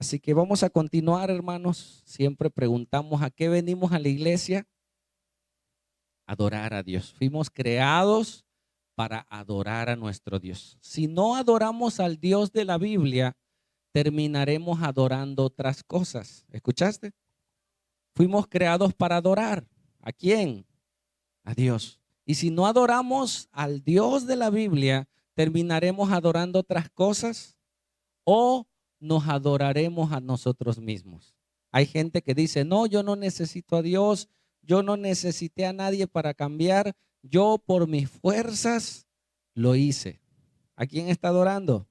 Así que vamos a continuar, hermanos. Siempre preguntamos a qué venimos a la iglesia. Adorar a Dios. Fuimos creados para adorar a nuestro Dios. Si no adoramos al Dios de la Biblia, terminaremos adorando otras cosas. ¿Escuchaste? Fuimos creados para adorar. ¿A quién? A Dios. Y si no adoramos al Dios de la Biblia, terminaremos adorando otras cosas o nos adoraremos a nosotros mismos. Hay gente que dice, no, yo no necesito a Dios, yo no necesité a nadie para cambiar, yo por mis fuerzas lo hice. ¿A quién está adorando?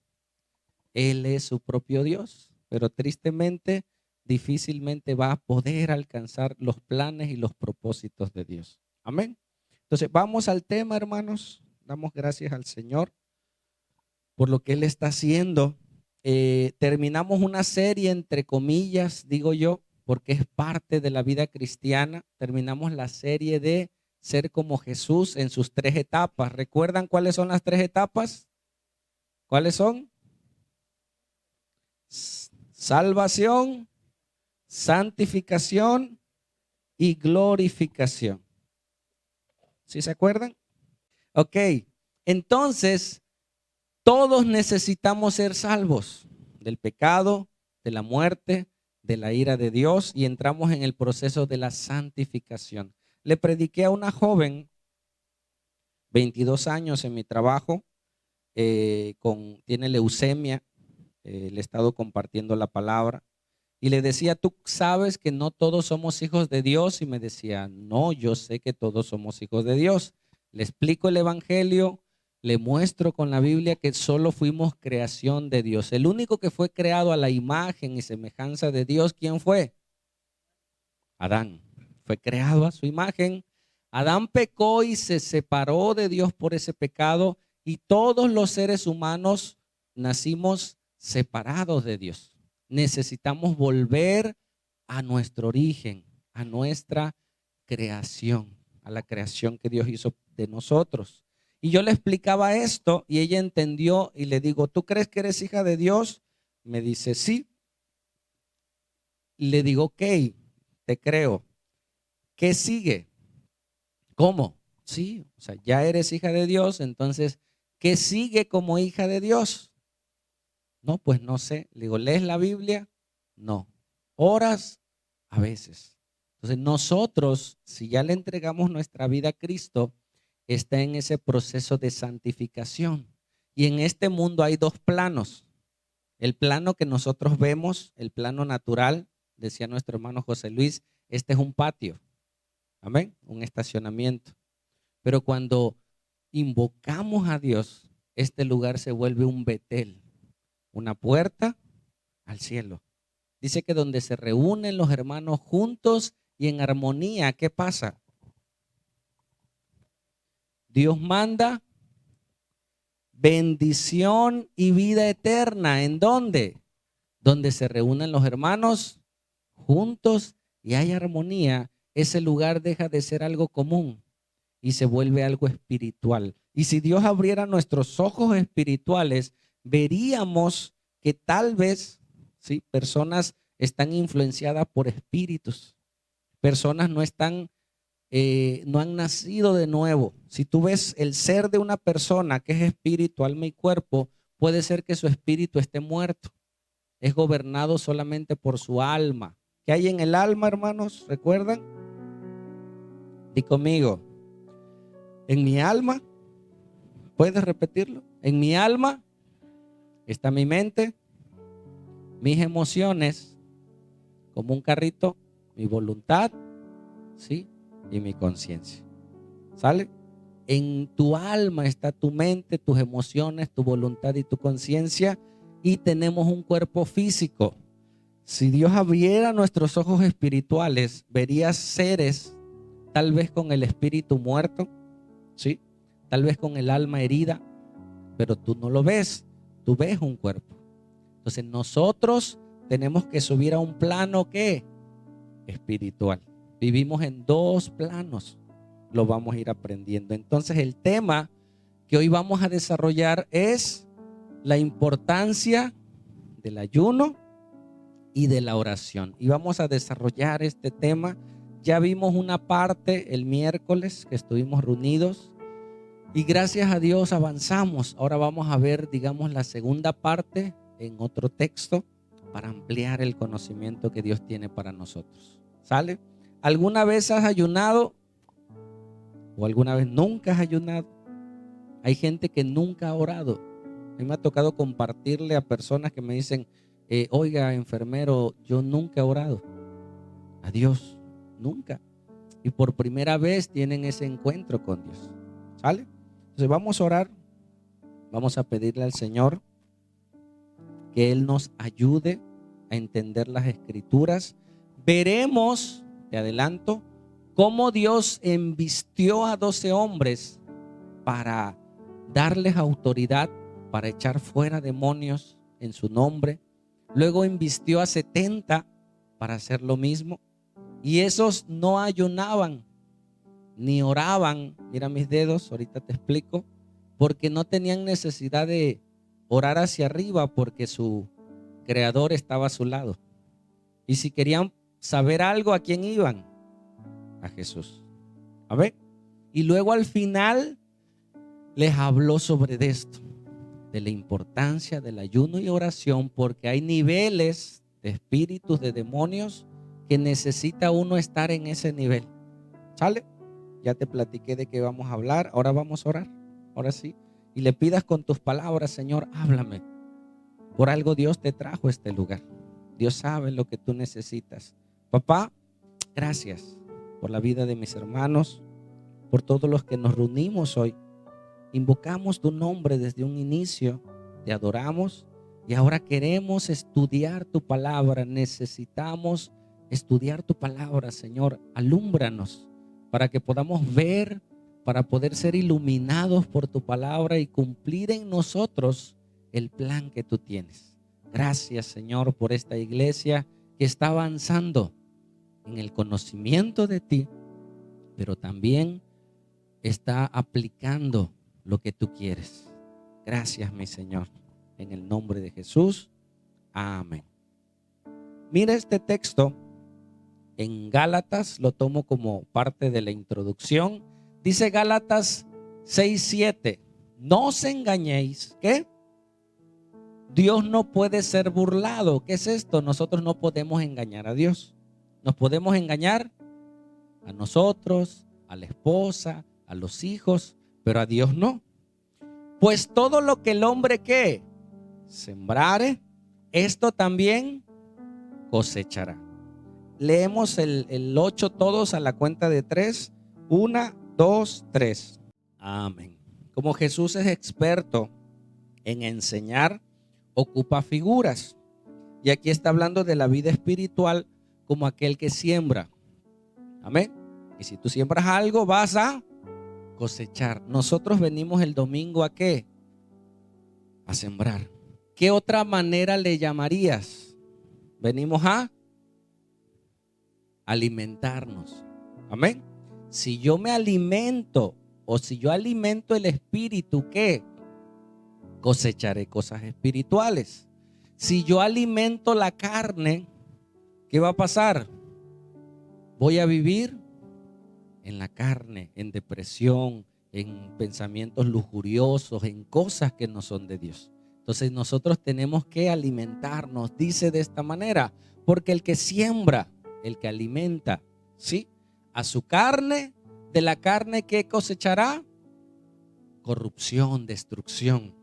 Él es su propio Dios, pero tristemente, difícilmente va a poder alcanzar los planes y los propósitos de Dios. Amén. Entonces, vamos al tema, hermanos. Damos gracias al Señor por lo que Él está haciendo. Terminamos una serie, entre comillas, digo yo, porque es parte de la vida cristiana. Terminamos la serie de ser como Jesús en sus 3 etapas. ¿Recuerdan cuáles son las 3 etapas? ¿Cuáles son? Salvación, santificación y glorificación. ¿Sí se acuerdan? Ok, entonces todos necesitamos ser salvos del pecado, de la muerte, de la ira de Dios, y entramos en el proceso de la santificación. Le prediqué a una joven, 22 años en mi trabajo, tiene leucemia. Le he estado compartiendo la palabra y le decía, ¿tú sabes que no todos somos hijos de Dios? Y me decía, no, yo sé que todos somos hijos de Dios. Le explico el evangelio, le muestro con la Biblia que solo fuimos creación de Dios. El único que fue creado a la imagen y semejanza de Dios, ¿quién fue? Adán. Fue creado a su imagen. Adán pecó y se separó de Dios por ese pecado, y todos los seres humanos nacimos separados de Dios. Necesitamos volver a nuestro origen, a nuestra creación, a la creación que Dios hizo de nosotros. Y yo le explicaba esto y ella entendió, y le digo, ¿tú crees que eres hija de Dios? Me dice, sí. Le digo, ok, te creo. ¿Qué sigue? ¿Cómo? Sí, o sea, ya eres hija de Dios, entonces, ¿qué sigue como hija de Dios? No, pues no sé. Le digo, ¿lees la Biblia? No. ¿Oras? A veces. Entonces nosotros, si ya le entregamos nuestra vida a Cristo, está en ese proceso de santificación. Y en este mundo hay 2 planos. El plano que nosotros vemos, el plano natural, decía nuestro hermano José Luis, este es un patio. Amén, un estacionamiento. Pero cuando invocamos a Dios, este lugar se vuelve un Betel, una puerta al cielo. Dice que donde se reúnen los hermanos juntos y en armonía, ¿qué pasa? Dios manda bendición y vida eterna. ¿En dónde? Donde se reúnen los hermanos juntos y hay armonía. Ese lugar deja de ser algo común y se vuelve algo espiritual. Y si Dios abriera nuestros ojos espirituales, veríamos que tal vez, ¿sí?, personas están influenciadas por espíritus. Personas no han nacido de nuevo. Si tú ves el ser de una persona que es espíritu, alma y cuerpo, puede ser que su espíritu esté muerto. Es gobernado solamente por su alma. ¿Qué hay en el alma, hermanos? ¿Recuerdan? Di conmigo. En mi alma, ¿puedes repetirlo? En mi alma está mi mente, mis emociones, como un carrito, mi voluntad, ¿sí?, y mi conciencia. ¿Sale? En tu alma está tu mente, tus emociones, tu voluntad y tu conciencia, y tenemos un cuerpo físico. Si Dios abriera nuestros ojos espirituales, verías seres tal vez con el espíritu muerto, ¿sí?, tal vez con el alma herida, pero tú no lo ves, tú ves un cuerpo. Entonces nosotros tenemos que subir a un plano ¿qué? Espiritual. Vivimos en 2 planos, lo vamos a ir aprendiendo. Entonces el tema que hoy vamos a desarrollar es la importancia del ayuno y de la oración. Y vamos a desarrollar este tema. Ya vimos una parte el miércoles que estuvimos reunidos y gracias a Dios avanzamos. Ahora vamos a ver, digamos, la segunda parte en otro texto para ampliar el conocimiento que Dios tiene para nosotros. ¿Sale? ¿Alguna vez has ayunado? ¿O alguna vez nunca has ayunado? Hay gente que nunca ha orado. A mí me ha tocado compartirle a personas que me dicen, oiga, enfermero, yo nunca he orado a Dios, nunca. Y por primera vez tienen ese encuentro con Dios. ¿Sale? Entonces vamos a orar, vamos a pedirle al Señor que Él nos ayude a entender las Escrituras. Veremos, te adelanto, cómo Dios envistió a 12 hombres para darles autoridad para echar fuera demonios en su nombre. Luego envistió a 70 para hacer lo mismo. Y esos no ayunaban ni oraban. Mira mis dedos, ahorita te explico. Porque no tenían necesidad de orar hacia arriba porque su creador estaba a su lado. Y si querían saber algo, ¿a quién iban? A Jesús. A ver. Y luego al final les habló sobre esto, de la importancia del ayuno y oración, porque hay niveles de espíritus, de demonios, que necesita uno estar en ese nivel. ¿Sale? Ya te platiqué de qué vamos a hablar. Ahora vamos a orar. Ahora sí. Y le pidas con tus palabras, Señor, háblame. Por algo Dios te trajo a este lugar. Dios sabe lo que tú necesitas. Papá, gracias por la vida de mis hermanos, por todos los que nos reunimos hoy. Invocamos tu nombre desde un inicio, te adoramos y ahora queremos estudiar tu palabra. Necesitamos estudiar tu palabra, Señor. Alúmbranos para que podamos ver, para poder ser iluminados por tu palabra y cumplir en nosotros el plan que tú tienes. Gracias, Señor, por esta iglesia que está avanzando en el conocimiento de ti, pero también está aplicando lo que tú quieres. Gracias, mi Señor. En el nombre de Jesús. Amén. Mira este texto en Gálatas, lo tomo como parte de la introducción. Dice Gálatas 6:7. No os engañéis, ¿qué? Dios no puede ser burlado. ¿Qué es esto? Nosotros no podemos engañar a Dios. Nos podemos engañar a nosotros, a la esposa, a los hijos, pero a Dios no. Pues todo lo que el hombre ¿qué? Sembrare, esto también cosechará. Leemos el 8 todos a la cuenta de 3. 1, 2, 3. Amén. Como Jesús es experto en enseñar, ocupa figuras. Y aquí está hablando de la vida espiritual como aquel que siembra. Amén. Y si tú siembras algo, vas a cosechar. Nosotros venimos el domingo ¿a qué? A sembrar. ¿Qué otra manera le llamarías? Venimos a alimentarnos. Amén. Si yo me alimento o si yo alimento el espíritu, ¿qué? Cosecharé cosas espirituales. Si yo alimento la carne, ¿qué va a pasar? Voy a vivir en la carne, en depresión, en pensamientos lujuriosos, en cosas que no son de Dios. Entonces nosotros tenemos que alimentarnos, dice de esta manera, porque el que siembra, el que alimenta, ¿sí? A su carne, de la carne que cosechará corrupción, destrucción.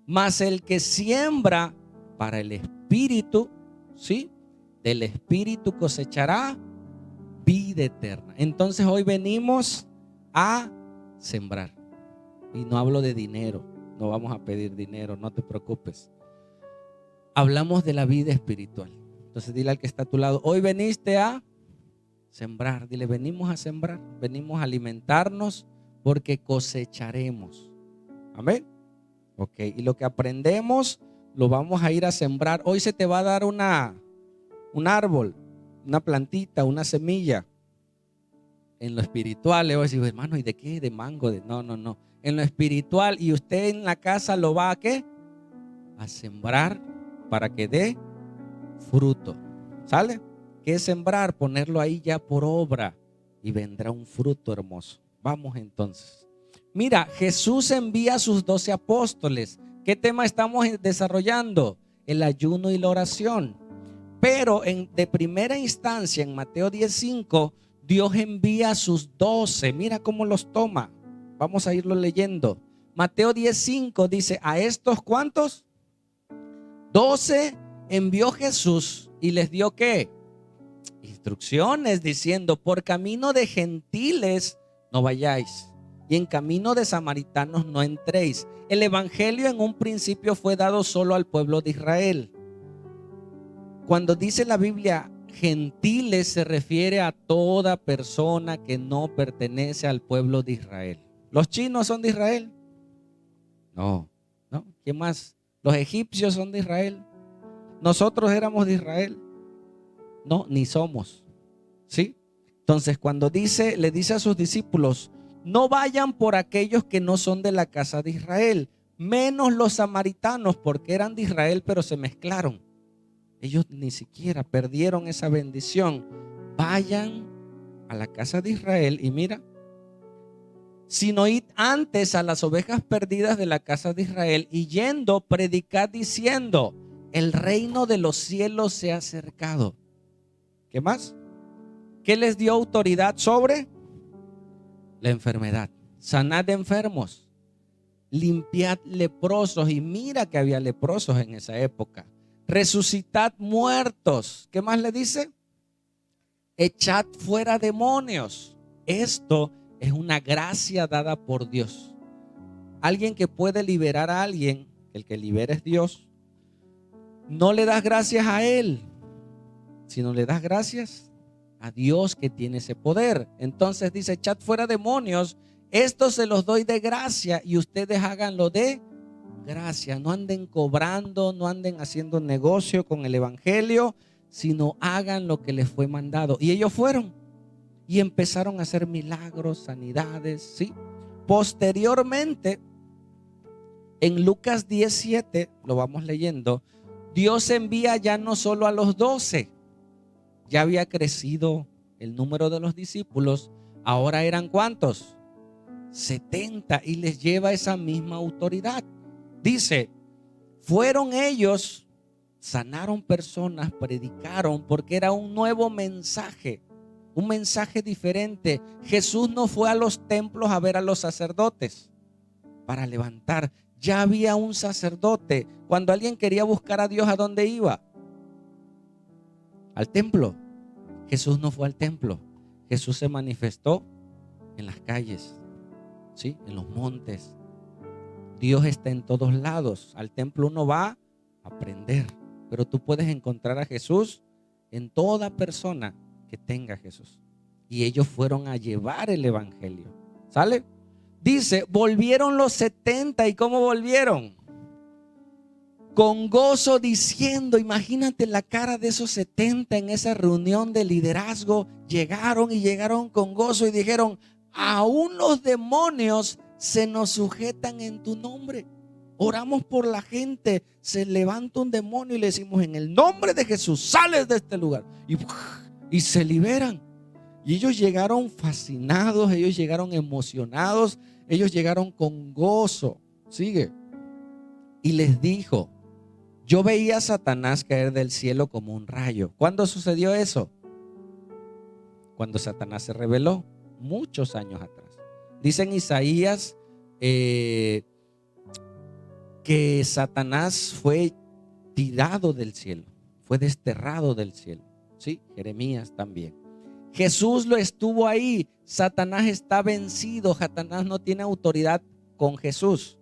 Mas el que siembra para el espíritu, ¿sí? Del espíritu cosechará vida eterna. Entonces hoy venimos a sembrar. Y no hablo de dinero, no vamos a pedir dinero, no te preocupes. Hablamos de la vida espiritual. Entonces dile al que está a tu lado, hoy veniste a sembrar. Dile, venimos a sembrar, venimos a alimentarnos porque cosecharemos. Amén. Ok, y lo que aprendemos lo vamos a ir a sembrar. Hoy se te va a dar un árbol, una plantita, una semilla. En lo espiritual le voy a decir, hermano, ¿y de qué? De mango. No. En lo espiritual, y usted en la casa lo va a ¿qué? A sembrar para que dé fruto. ¿Sale? ¿Qué es sembrar? Ponerlo ahí ya por obra y vendrá un fruto hermoso. Vamos entonces. Mira, Jesús envía a sus 12 apóstoles. ¿Qué tema estamos desarrollando? El ayuno y la oración. Pero de primera instancia, en Mateo 10:5, Dios envía a sus 12. Mira cómo los toma. Vamos a irlo leyendo. Mateo 10:5 dice: ¿a estos cuántos? 12 envió Jesús y les dio ¿qué? Instrucciones diciendo: por camino de gentiles no vayáis, y en camino de samaritanos no entréis. El evangelio en un principio fue dado solo al pueblo de Israel. Cuando dice la Biblia gentiles, se refiere a toda persona que no pertenece al pueblo de Israel. ¿Los chinos son de Israel? No, ¿no? ¿Quién más? ¿Los egipcios son de Israel? ¿Nosotros éramos de Israel? No, ni somos. ¿Sí? Entonces, cuando le dice a sus discípulos: no vayan por aquellos que no son de la casa de Israel, menos los samaritanos, porque eran de Israel, pero se mezclaron. Ellos ni siquiera perdieron esa bendición. Vayan a la casa de Israel y mira, sino id antes a las ovejas perdidas de la casa de Israel, y yendo predicad diciendo: el reino de los cielos se ha acercado. ¿Qué más? ¿Qué les dio autoridad sobre? La enfermedad. Sanad enfermos, limpiad leprosos, y mira que había leprosos en esa época. Resucitad muertos. ¿Qué más le dice? Echad fuera demonios. Esto es una gracia dada por Dios. Alguien que puede liberar a alguien, el que libera es Dios. No le das gracias a él, sino le das gracias a Dios que tiene ese poder. Entonces dice: echad fuera demonios, esto se los doy de gracia, y ustedes háganlo de gracia. No anden cobrando, no anden haciendo negocio con el evangelio, sino hagan lo que les fue mandado. Y ellos fueron y empezaron a hacer milagros, sanidades, ¿sí? Posteriormente, en Lucas 17, lo vamos leyendo, Dios envía ya no solo a los 12, ya había crecido el número de los discípulos, ahora eran ¿cuántos? 70, y les lleva esa misma autoridad. Dice: fueron ellos, sanaron personas, predicaron, porque era un nuevo mensaje, un mensaje diferente. Jesús no fue a los templos a ver a los sacerdotes para levantar. Ya había un sacerdote. Cuando alguien quería buscar a Dios, ¿a dónde iba? Al templo. Jesús no fue al templo. Jesús se manifestó en las calles, ¿sí? En los montes. Dios está en todos lados. Al templo uno va a aprender, pero tú puedes encontrar a Jesús en toda persona que tenga a Jesús. Y ellos fueron a llevar el evangelio. ¿Sale? Dice: volvieron los 70. ¿Y cómo volvieron? Con gozo, diciendo, imagínate la cara de esos 70 en esa reunión de liderazgo. Llegaron con gozo y dijeron: aún los demonios se nos sujetan en tu nombre. Oramos por la gente, se levanta un demonio y le decimos: en el nombre de Jesús, sales de este lugar. Y se liberan. Y ellos llegaron fascinados, ellos llegaron emocionados, ellos llegaron con gozo. Sigue. Y les dijo: yo veía a Satanás caer del cielo como un rayo. ¿Cuándo sucedió eso? Cuando Satanás se rebeló, muchos años atrás. Dice en Isaías que Satanás fue tirado del cielo, fue desterrado del cielo. Sí, Jeremías también. Jesús lo estuvo ahí. Satanás está vencido. Satanás no tiene autoridad con Jesús,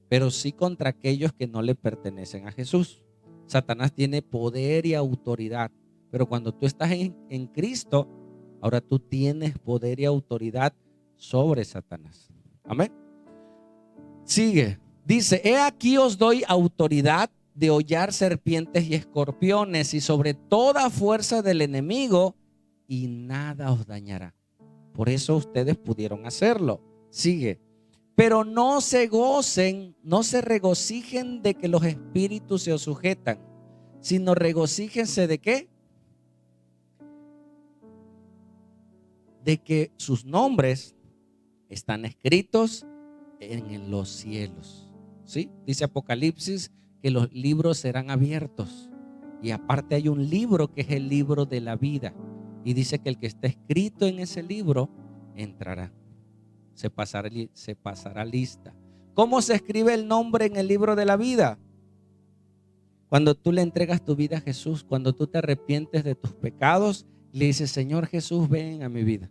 pero sí contra aquellos que no le pertenecen a Jesús. Satanás tiene poder y autoridad, pero cuando tú estás en Cristo, ahora tú tienes poder y autoridad sobre Satanás. Amén. Sigue. Dice: he aquí os doy autoridad de hollar serpientes y escorpiones y sobre toda fuerza del enemigo, y nada os dañará. Por eso ustedes pudieron hacerlo. Sigue. Pero no se gocen, no se regocijen de que los espíritus se os sujetan, sino regocíjense ¿de qué? de que sus nombres están escritos en los cielos. ¿Sí? Dice Apocalipsis que los libros serán abiertos. Y aparte hay un libro que es el libro de la vida. Y dice que el que está escrito en ese libro entrará. Se pasará lista. ¿Cómo se escribe el nombre en el libro de la vida? Cuando tú le entregas tu vida a Jesús, cuando tú te arrepientes de tus pecados, le dices, Señor Jesús, ven a mi vida.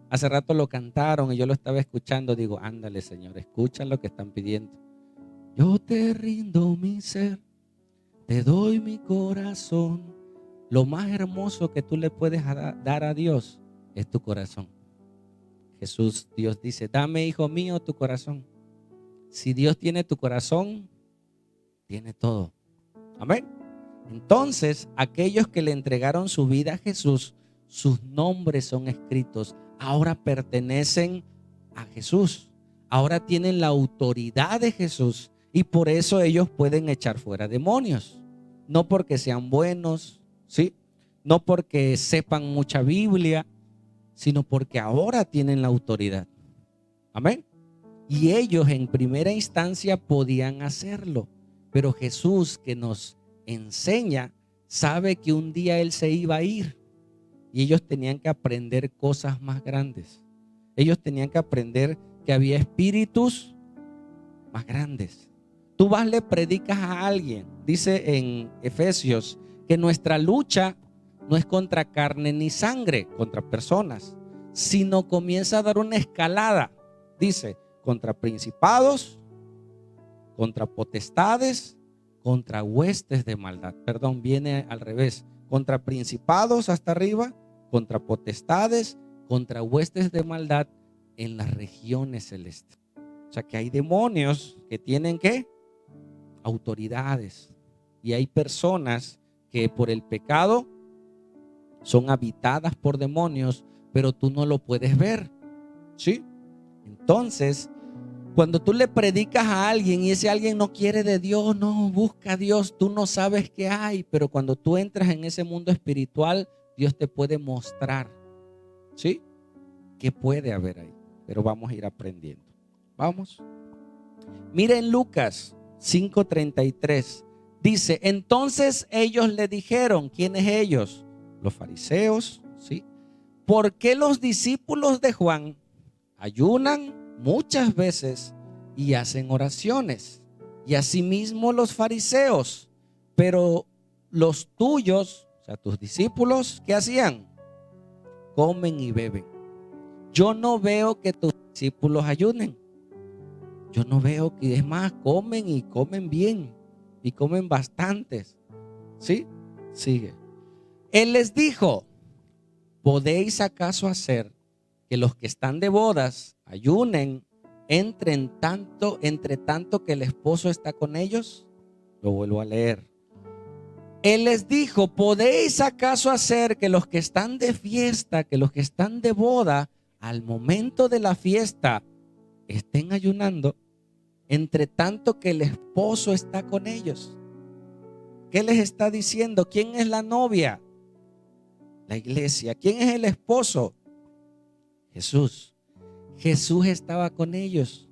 Hace rato lo cantaron y yo lo estaba escuchando. Digo, ándale, Señor, escucha lo que están pidiendo. Yo te rindo mi ser, te doy mi corazón. Lo más hermoso que tú le puedes dar a Dios es tu corazón. Jesús, Dios dice, dame, hijo mío, tu corazón. Si Dios tiene tu corazón, tiene todo. Amén. Entonces, aquellos que le entregaron su vida a Jesús, sus nombres son escritos. Ahora pertenecen a Jesús. Ahora tienen la autoridad de Jesús. Y por eso ellos pueden echar fuera demonios. No porque sean buenos, ¿sí? No porque sepan mucha Biblia, sino porque ahora tienen la autoridad. Amén. Y ellos en primera instancia podían hacerlo. Pero Jesús, que nos enseña, sabe que un día Él se iba a ir. Y ellos tenían que aprender cosas más grandes. Ellos tenían que aprender que había espíritus más grandes. Tú vas, le predicas a alguien, dice en Efesios, que nuestra lucha no es contra carne ni sangre, contra personas, sino comienza a dar una escalada. Dice, contra principados, contra potestades, contra huestes de maldad. Perdón, viene al revés. Contra principados hasta arriba, contra potestades, contra huestes de maldad en las regiones celestes. O sea que hay demonios que tienen ¿qué? Autoridades. Y hay personas que por el pecado son habitadas por demonios, pero tú no lo puedes ver. ¿Sí? Entonces, cuando tú le predicas a alguien y ese alguien no quiere de Dios, no busca a Dios, tú no sabes qué hay, pero cuando tú entras en ese mundo espiritual, Dios te puede mostrar, ¿sí? ¿Qué puede haber ahí? Pero vamos a ir aprendiendo. Vamos. Miren Lucas 5:33. Dice, entonces ellos le dijeron, ¿quiénes ellos? Los fariseos, ¿sí? ¿Por qué los discípulos de Juan ayunan muchas veces y hacen oraciones? Y asimismo los fariseos, pero los tuyos, o sea, tus discípulos, ¿qué hacían? Comen y beben. Yo no veo que tus discípulos ayunen. Yo no veo que, es más, comen y comen bien y comen bastantes. ¿Sí? Sigue. Él les dijo, ¿podéis acaso hacer que los que están de bodas ayunen entre tanto que el esposo está con ellos? Lo vuelvo a leer. Él les dijo, ¿podéis acaso hacer que los que están de fiesta, que los que están de boda, al momento de la fiesta estén ayunando, entre tanto que el esposo está con ellos? ¿Qué les está diciendo? ¿Quién es la novia? La iglesia. ¿Quién es el esposo? Jesús. Jesús estaba con ellos.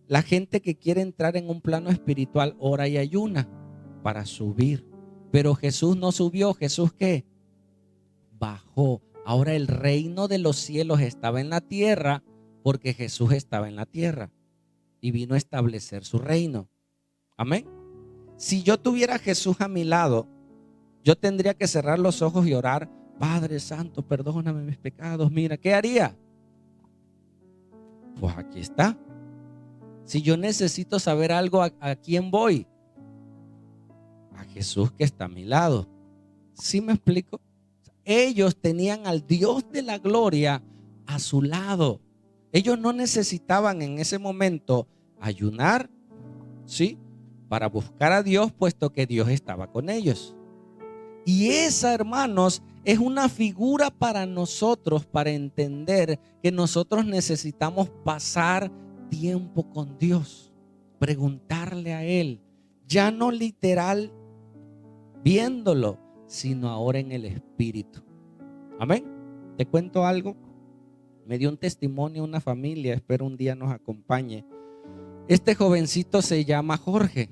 La gente que quiere entrar en un plano espiritual ora y ayuna para subir. Pero Jesús no subió. ¿Jesús qué? Bajó. Ahora el reino de los cielos estaba en la tierra porque Jesús estaba en la tierra y vino a establecer su reino. Amén. Si yo tuviera a Jesús a mi lado, yo tendría que cerrar los ojos y orar, Padre Santo, perdóname mis pecados. Mira, ¿qué haría? Pues aquí está. Si yo necesito saber algo, ¿a quién voy? A Jesús que está a mi lado. ¿Sí me explico? Ellos tenían al Dios de la gloria a su lado. Ellos no necesitaban en ese momento ayunar, ¿sí? Para buscar a Dios, puesto que Dios estaba con ellos. Y esa, hermanos, es una figura para nosotros, para entender que nosotros necesitamos pasar tiempo con Dios, preguntarle a Él, ya no literal viéndolo, sino ahora en el Espíritu. Amén. Te cuento algo. Me dio un testimonio una familia, espero un día nos acompañe. Este jovencito se llama Jorge.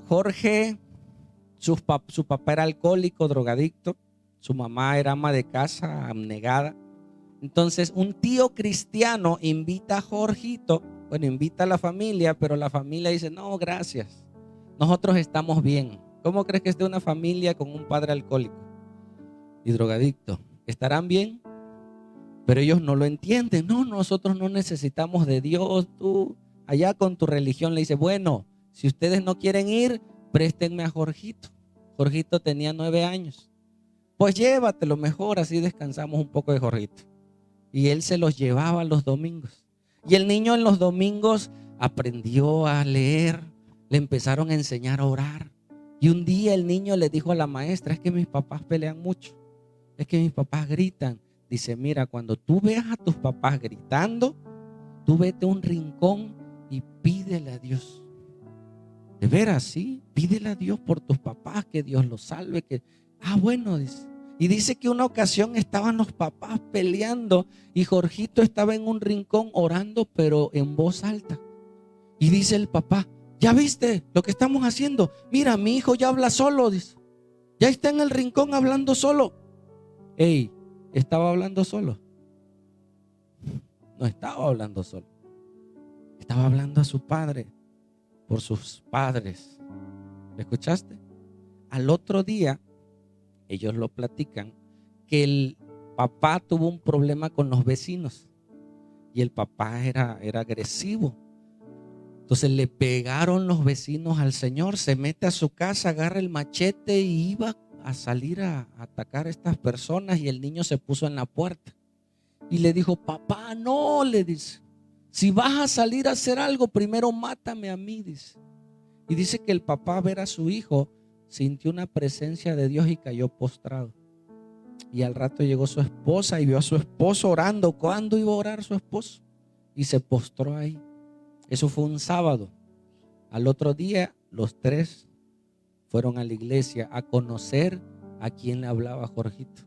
Jorge, su papá era alcohólico, drogadicto. Su mamá era ama de casa, abnegada. Entonces un tío cristiano invita a Jorgito, invita a la familia, pero la familia dice, no, gracias, nosotros estamos bien. ¿Cómo crees que esté una familia con un padre alcohólico y drogadicto? ¿Estarán bien? Pero ellos no lo entienden. No, nosotros no necesitamos de Dios. Tú allá con tu religión le dice, bueno, si ustedes no quieren ir, préstenme a Jorgito. Jorgito tenía 9 años. Pues llévatelo mejor, así descansamos un poco de Jorgito. Y él se los llevaba los domingos. Y el niño en los domingos aprendió a leer, le empezaron a enseñar a orar. Y un día el niño le dijo a la maestra, es que mis papás pelean mucho, es que mis papás gritan. Dice, mira, cuando tú veas a tus papás gritando, tú vete a un rincón y pídele a Dios. De veras, sí, pídele a Dios por tus papás, que Dios los salve. Bueno, dice. Y dice que una ocasión estaban los papás peleando y Jorgito estaba en un rincón orando, pero en voz alta. Y dice el papá, ¿ya viste lo que estamos haciendo? Mira, mi hijo ya habla solo, dice. Ya está en el rincón hablando solo. Ey, ¿estaba hablando solo? No estaba hablando solo. Estaba hablando a su padre, por sus padres. ¿Me escuchaste? Al otro día, ellos lo platican, que el papá tuvo un problema con los vecinos. Y el papá era agresivo. Entonces le pegaron los vecinos al señor. Se mete a su casa, agarra el machete y iba a salir a atacar a estas personas. Y el niño se puso en la puerta y le dijo, papá, no, le dice, si vas a salir a hacer algo, primero mátame a mí, dice. Y dice que el papá, ver a su hijo, sintió una presencia de Dios y cayó postrado. Y al rato llegó su esposa y vio a su esposo orando. ¿Cuándo iba a orar su esposo? Y se postró ahí. Eso fue un sábado. Al otro día, los 3 fueron a la iglesia a conocer a quien le hablaba Jorgito.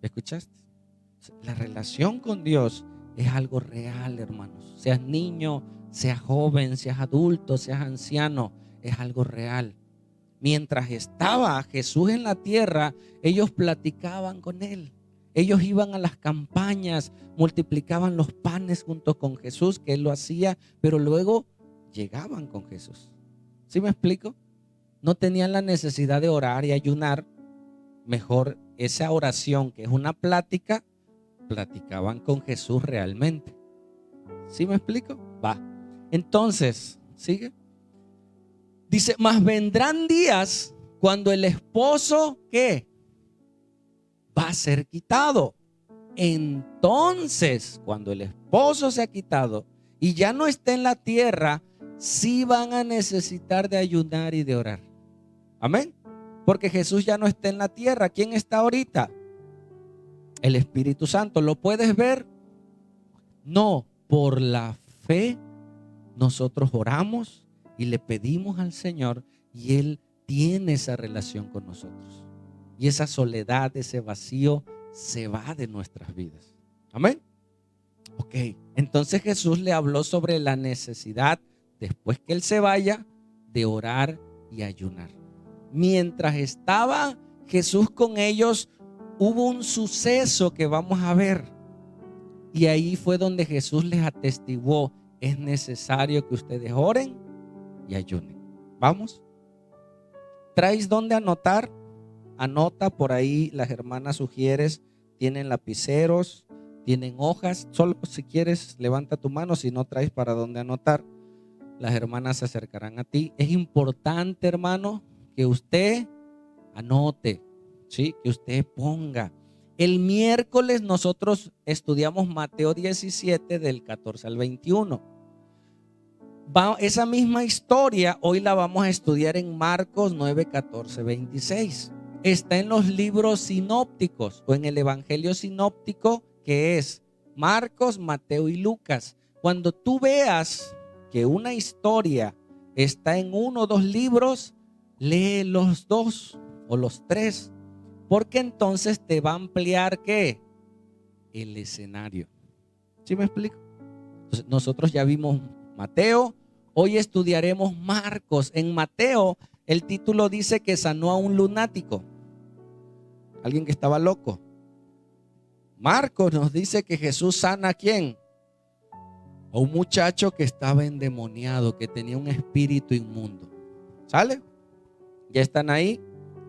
¿Escuchaste? La relación con Dios es algo real, hermanos. Seas niño, seas joven, seas adulto, seas anciano, es algo real. Mientras estaba Jesús en la tierra, ellos platicaban con él. Ellos iban a las campañas, multiplicaban los panes junto con Jesús, que él lo hacía, pero luego llegaban con Jesús. ¿Sí me explico? No tenían la necesidad de orar y ayunar. Mejor esa oración, que es una plática, platicaban con Jesús realmente. ¿Sí me explico? Va. Entonces, sigue. Dice, mas vendrán días cuando el esposo, ¿qué? Va a ser quitado. Entonces, cuando el esposo se ha quitado y ya no está en la tierra, sí van a necesitar de ayunar y de orar. Amén. Porque Jesús ya no está en la tierra. ¿Quién está ahorita? El Espíritu Santo. ¿Lo puedes ver? No, por la fe nosotros oramos y le pedimos al Señor y Él tiene esa relación con nosotros. Y esa soledad, ese vacío se va de nuestras vidas. Amén. Ok, entonces Jesús le habló sobre la necesidad, después que Él se vaya, de orar y ayunar. Mientras estaba Jesús con ellos, hubo un suceso que vamos a ver. Y ahí fue donde Jesús les atestiguó, es necesario que ustedes oren y ayunen. ¿Vamos? ¿Traes dónde anotar? Anota por ahí, las hermanas sugieres, tienen lapiceros, tienen hojas. Solo si quieres, levanta tu mano. Si no traes para dónde anotar, las hermanas se acercarán a ti. Es importante, hermano, que usted anote, ¿sí? Que usted ponga. El miércoles nosotros estudiamos Mateo 17 del 14 al 21. Esa misma historia hoy la vamos a estudiar en Marcos 9, 14, 26. Está en los libros sinópticos o en el evangelio sinóptico, que es Marcos, Mateo y Lucas. Cuando tú veas que una historia está en 1 o 2 libros, lee los 2 o los 3, porque entonces te va a ampliar ¿qué? El escenario. ¿Sí me explico? Entonces, nosotros ya vimos Mateo, hoy estudiaremos Marcos. En Mateo el título dice que sanó a un lunático, alguien que estaba loco. Marcos nos dice que Jesús sana ¿a quién? A un muchacho que estaba endemoniado, que tenía un espíritu inmundo. ¿Sale? Ya están ahí,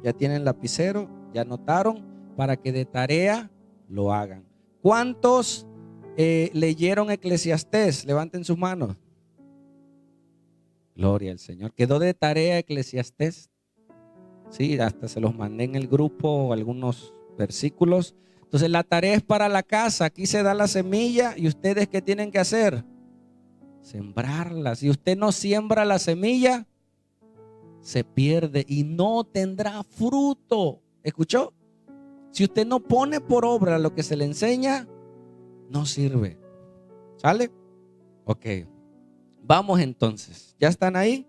ya tienen lapicero, ya anotaron para que de tarea lo hagan. ¿Cuántos leyeron Eclesiastés? Levanten sus manos. Gloria al Señor. ¿Quedó de tarea Eclesiastés? Sí, hasta se los mandé en el grupo algunos versículos. Entonces la tarea es para la casa. Aquí se da la semilla y ustedes ¿qué tienen que hacer? Sembrarla. Si usted no siembra la semilla, se pierde y no tendrá fruto. ¿Escuchó? Si usted no pone por obra lo que se le enseña, no sirve. ¿Sale? Ok. Vamos entonces. ¿Ya están ahí?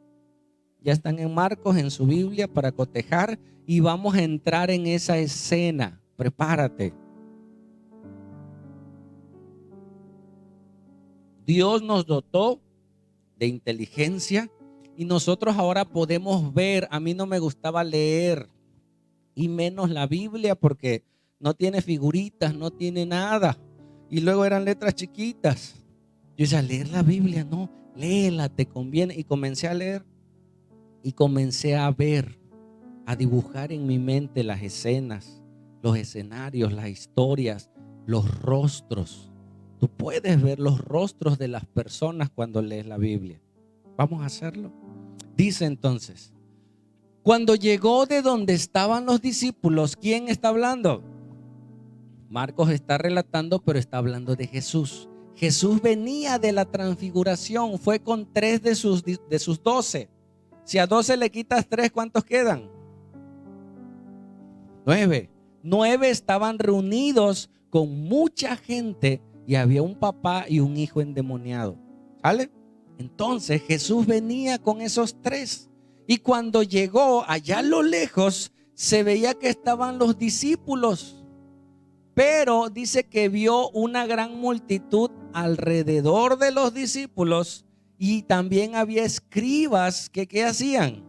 Ya están en Marcos, en su Biblia para cotejar y vamos a entrar en esa escena. Prepárate. Dios nos dotó de inteligencia y nosotros ahora podemos ver. A mí no me gustaba leer y menos la Biblia porque no tiene figuritas, no tiene nada. Y luego eran letras chiquitas. Yo decía, leer la Biblia, no, léela, te conviene. Y comencé a leer y comencé a ver, a dibujar en mi mente las escenas, los escenarios, las historias, los rostros. Tú puedes ver los rostros de las personas cuando lees la Biblia. Vamos a hacerlo. Dice entonces, cuando llegó de donde estaban los discípulos, ¿quién está hablando? Marcos está relatando, pero está hablando de Jesús. Jesús venía de la transfiguración, fue con 3 de sus 12. Si a 12 le quitas 3, ¿cuántos quedan? 9. 9 estaban reunidos con mucha gente y había un papá y un hijo endemoniado. ¿Sale? Entonces Jesús venía con esos 3. Y cuando llegó allá a lo lejos, se veía que estaban los discípulos. Pero dice que vio una gran multitud alrededor de los discípulos y también había escribas que ¿qué hacían?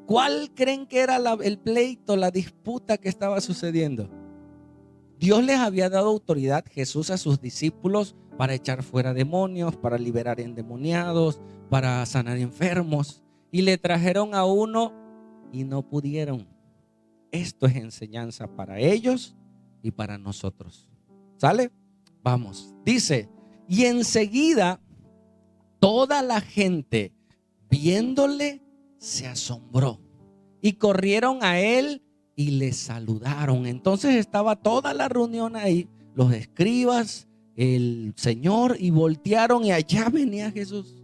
¿Cuál creen que era el pleito, la disputa que estaba sucediendo? Dios les había dado autoridad, Jesús, a sus discípulos para echar fuera demonios, para liberar endemoniados, para sanar enfermos. Y le trajeron a uno y no pudieron. Esto es enseñanza para ellos y para nosotros. ¿Sale? Vamos. Dice, y enseguida toda la gente viéndole se asombró y corrieron a él y le saludaron. Entonces estaba toda la reunión ahí, los escribas, el Señor, y voltearon y allá venía Jesús.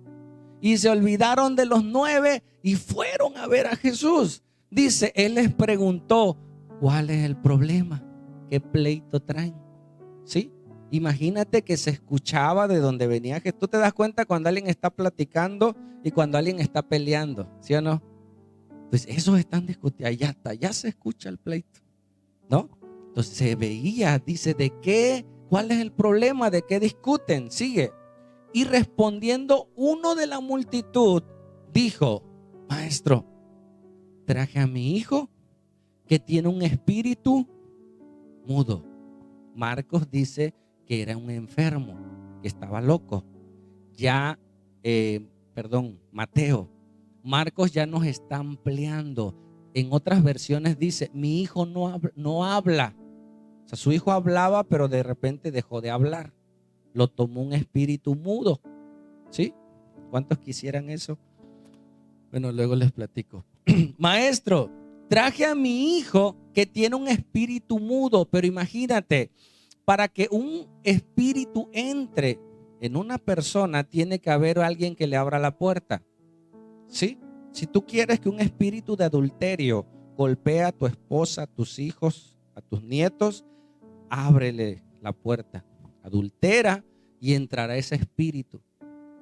Y se olvidaron de los 9 y fueron a ver a Jesús. Dice, él les preguntó, ¿cuál es el problema? ¿Qué pleito traen? ¿Sí? Imagínate que se escuchaba de donde venía Jesús. Tú te das cuenta cuando alguien está platicando y cuando alguien está peleando, ¿sí o no? Pues esos están discutiendo, allá está, ya se escucha el pleito, ¿no? Entonces se veía, dice, ¿de qué? ¿Cuál es el problema? ¿De qué discuten? Sigue. Y respondiendo uno de la multitud, dijo, maestro, traje a mi hijo que tiene un espíritu mudo. Marcos dice que era un enfermo, que estaba loco. Mateo. Marcos ya nos está ampliando. En otras versiones dice, mi hijo no habla. O sea, su hijo hablaba, pero de repente dejó de hablar. Lo tomó un espíritu mudo. ¿Sí? ¿Cuántos quisieran eso? Bueno, luego les platico. Maestro, traje a mi hijo que tiene un espíritu mudo, pero imagínate, para que un espíritu entre en una persona, tiene que haber alguien que le abra la puerta. ¿Sí? Si tú quieres que un espíritu de adulterio golpee a tu esposa, a tus hijos, a tus nietos, ábrele la puerta, adultera y entrará ese espíritu.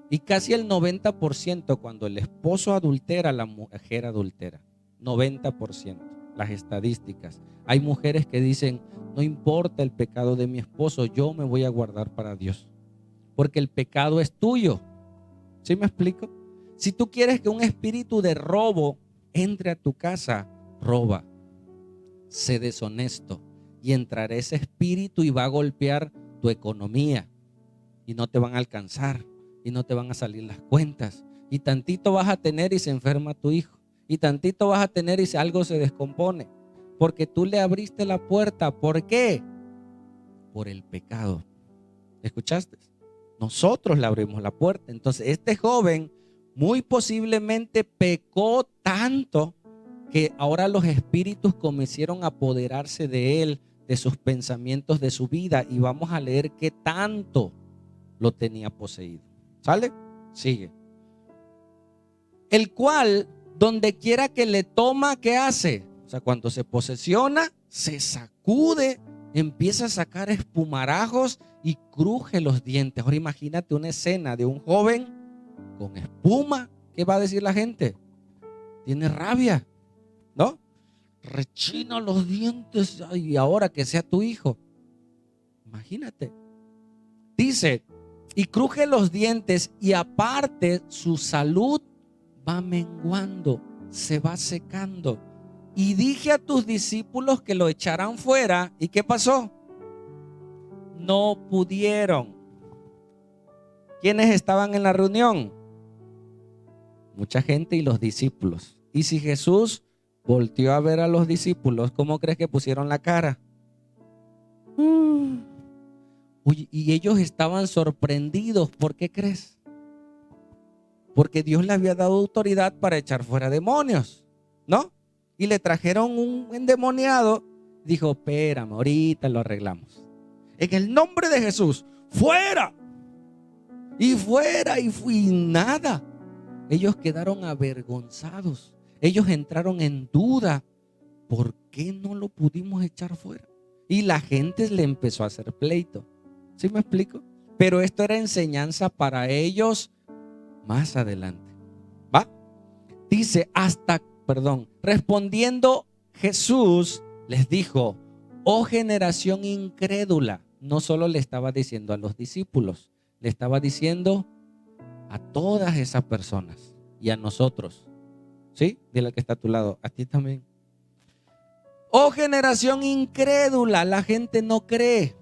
Y casi el 90% cuando el esposo adultera, la mujer adultera. 90%. las estadísticas. Hay mujeres que dicen, no importa el pecado de mi esposo, yo me voy a guardar para Dios, porque el pecado es tuyo. ¿Sí me explico? Si tú quieres que un espíritu de robo entre a tu casa, roba, sé deshonesto, y entrará ese espíritu y va a golpear tu economía, y no te van a alcanzar, y no te van a salir las cuentas, y tantito vas a tener y se enferma tu hijo, y tantito vas a tener y algo se descompone, porque tú le abriste la puerta. ¿Por qué? Por el pecado. ¿Escuchaste? Nosotros le abrimos la puerta. Entonces este joven muy posiblemente pecó tanto que ahora los espíritus comenzaron a apoderarse de él, de sus pensamientos, de su vida, y vamos a leer qué tanto lo tenía poseído. ¿Sale? Sigue. El cual, donde quiera que le toma, ¿qué hace? O sea, cuando se posesiona, se sacude, empieza a sacar espumarajos y cruje los dientes. Ahora imagínate una escena de un joven con espuma. ¿Qué va a decir la gente? Tiene rabia, ¿no? Rechina los dientes. Y ahora que sea tu hijo. Imagínate. Dice, y cruje los dientes, y aparte su salud va menguando, se va secando. Y dije a tus discípulos que lo echaran fuera. ¿Y qué pasó? No pudieron. ¿Quiénes estaban en la reunión? Mucha gente y los discípulos. Y si Jesús volteó a ver a los discípulos, ¿cómo crees que pusieron la cara? Uy, y ellos estaban sorprendidos. ¿Por qué crees? Porque Dios le había dado autoridad para echar fuera demonios, ¿no? Y le trajeron un endemoniado. Dijo, espérame, ahorita lo arreglamos. En el nombre de Jesús, fuera. Y fuera, y fui nada. Ellos quedaron avergonzados. Ellos entraron en duda. ¿Por qué no lo pudimos echar fuera? Y la gente le empezó a hacer pleito. ¿Sí me explico? Pero esto era enseñanza para ellos más adelante. ¿Va? Dice, respondiendo Jesús les dijo, oh generación incrédula. No solo le estaba diciendo a los discípulos, le estaba diciendo a todas esas personas y a nosotros. ¿Sí? Dile al que está a tu lado, a ti también. Oh generación incrédula, la gente no cree.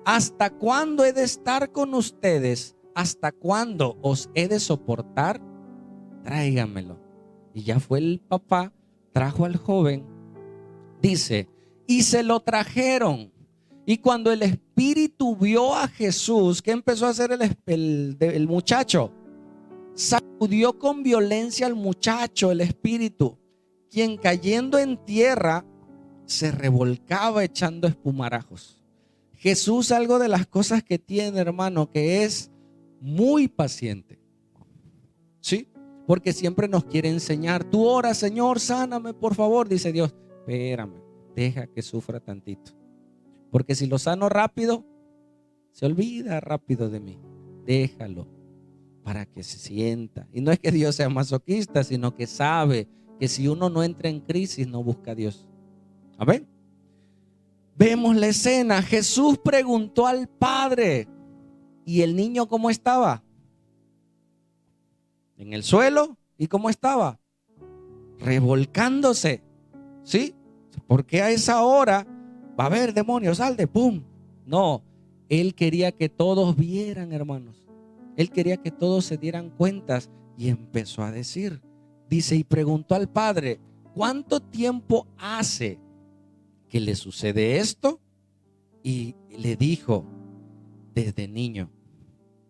¿Hasta cuándo he de estar con ustedes? ¿Hasta cuándo os he de soportar? Tráigamelo. Y ya fue el papá, trajo al joven. Dice, y se lo trajeron. Y cuando el espíritu vio a Jesús, ¿qué empezó a hacer el muchacho? Sacudió con violencia al muchacho, el espíritu, quien cayendo en tierra se revolcaba echando espumarajos. Jesús, algo de las cosas que tiene, hermano, que es muy paciente. ¿Sí? Porque siempre nos quiere enseñar. Tú ora, Señor, sáname, por favor. Dice Dios, espérame, deja que sufra tantito. Porque si lo sano rápido, se olvida rápido de mí. Déjalo para que se sienta. Y no es que Dios sea masoquista, sino que sabe que si uno no entra en crisis, no busca a Dios. Amén. Vemos la escena. Jesús preguntó al Padre. ¿Y el niño cómo estaba? En el suelo. ¿Y cómo estaba? Revolcándose. ¿Sí? Porque a esa hora va a haber demonios, sal de pum. No, él quería que todos vieran, hermanos. Él quería que todos se dieran cuentas y empezó a decir. Dice, y preguntó al Padre, ¿cuánto tiempo hace que le sucede esto? Y le dijo, desde niño.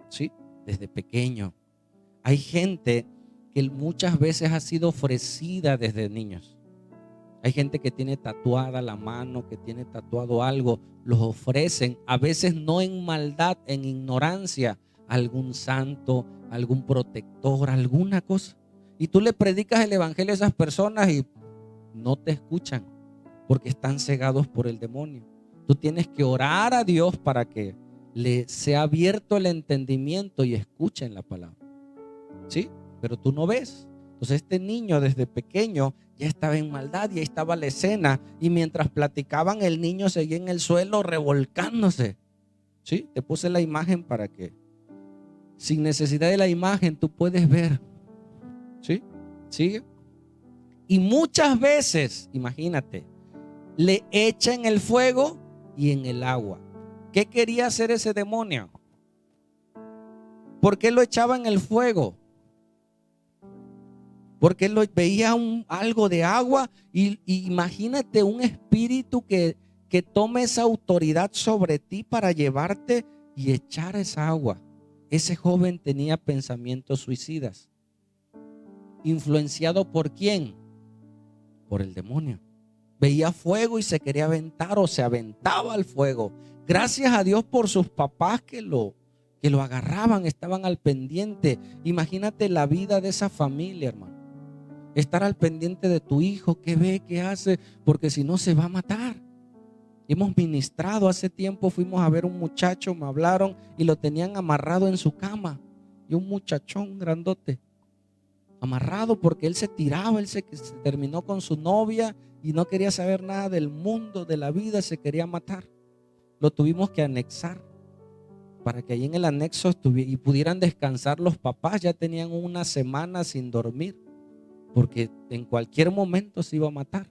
¿Sí? Desde pequeño. Hay gente que muchas veces ha sido ofrecida desde niños. Hay gente que tiene tatuada la mano, que tiene tatuado algo, los ofrecen, a veces no en maldad, en ignorancia, algún santo, algún protector, alguna cosa. Y tú le predicas el evangelio a esas personas y no te escuchan porque están cegados por el demonio. Tú tienes que orar a Dios para que le sea abierto el entendimiento y escuchen la palabra. ¿Sí? Pero tú no ves. Entonces este niño desde pequeño ya estaba en maldad y ahí estaba la escena. Y mientras platicaban, el niño seguía en el suelo revolcándose. ¿Sí? Te puse la imagen para que, sin necesidad de la imagen, tú puedes ver. ¿Sí? ¿Sigue? Y muchas veces, imagínate, le echa en el fuego y en el agua. ¿Qué quería hacer ese demonio? ¿Por qué lo echaba en el fuego? Porque lo veía algo de agua y imagínate un espíritu que tome esa autoridad sobre ti para llevarte y echar esa agua. Ese joven tenía pensamientos suicidas. ¿Influenciado por quién? Por el demonio. Veía fuego y se quería aventar o se aventaba al fuego. Gracias a Dios por sus papás que lo agarraban, estaban al pendiente. Imagínate la vida de esa familia, hermano. Estar al pendiente de tu hijo, qué ve, qué hace, porque si no se va a matar. Hemos ministrado hace tiempo, fuimos a ver un muchacho, me hablaron y lo tenían amarrado en su cama. Y un muchachón grandote, amarrado porque él se tiraba, él se terminó con su novia y no quería saber nada del mundo, de la vida, se quería matar. Lo tuvimos que anexar para que ahí en el anexo y pudieran descansar los papás. Ya tenían una semana sin dormir porque en cualquier momento se iba a matar.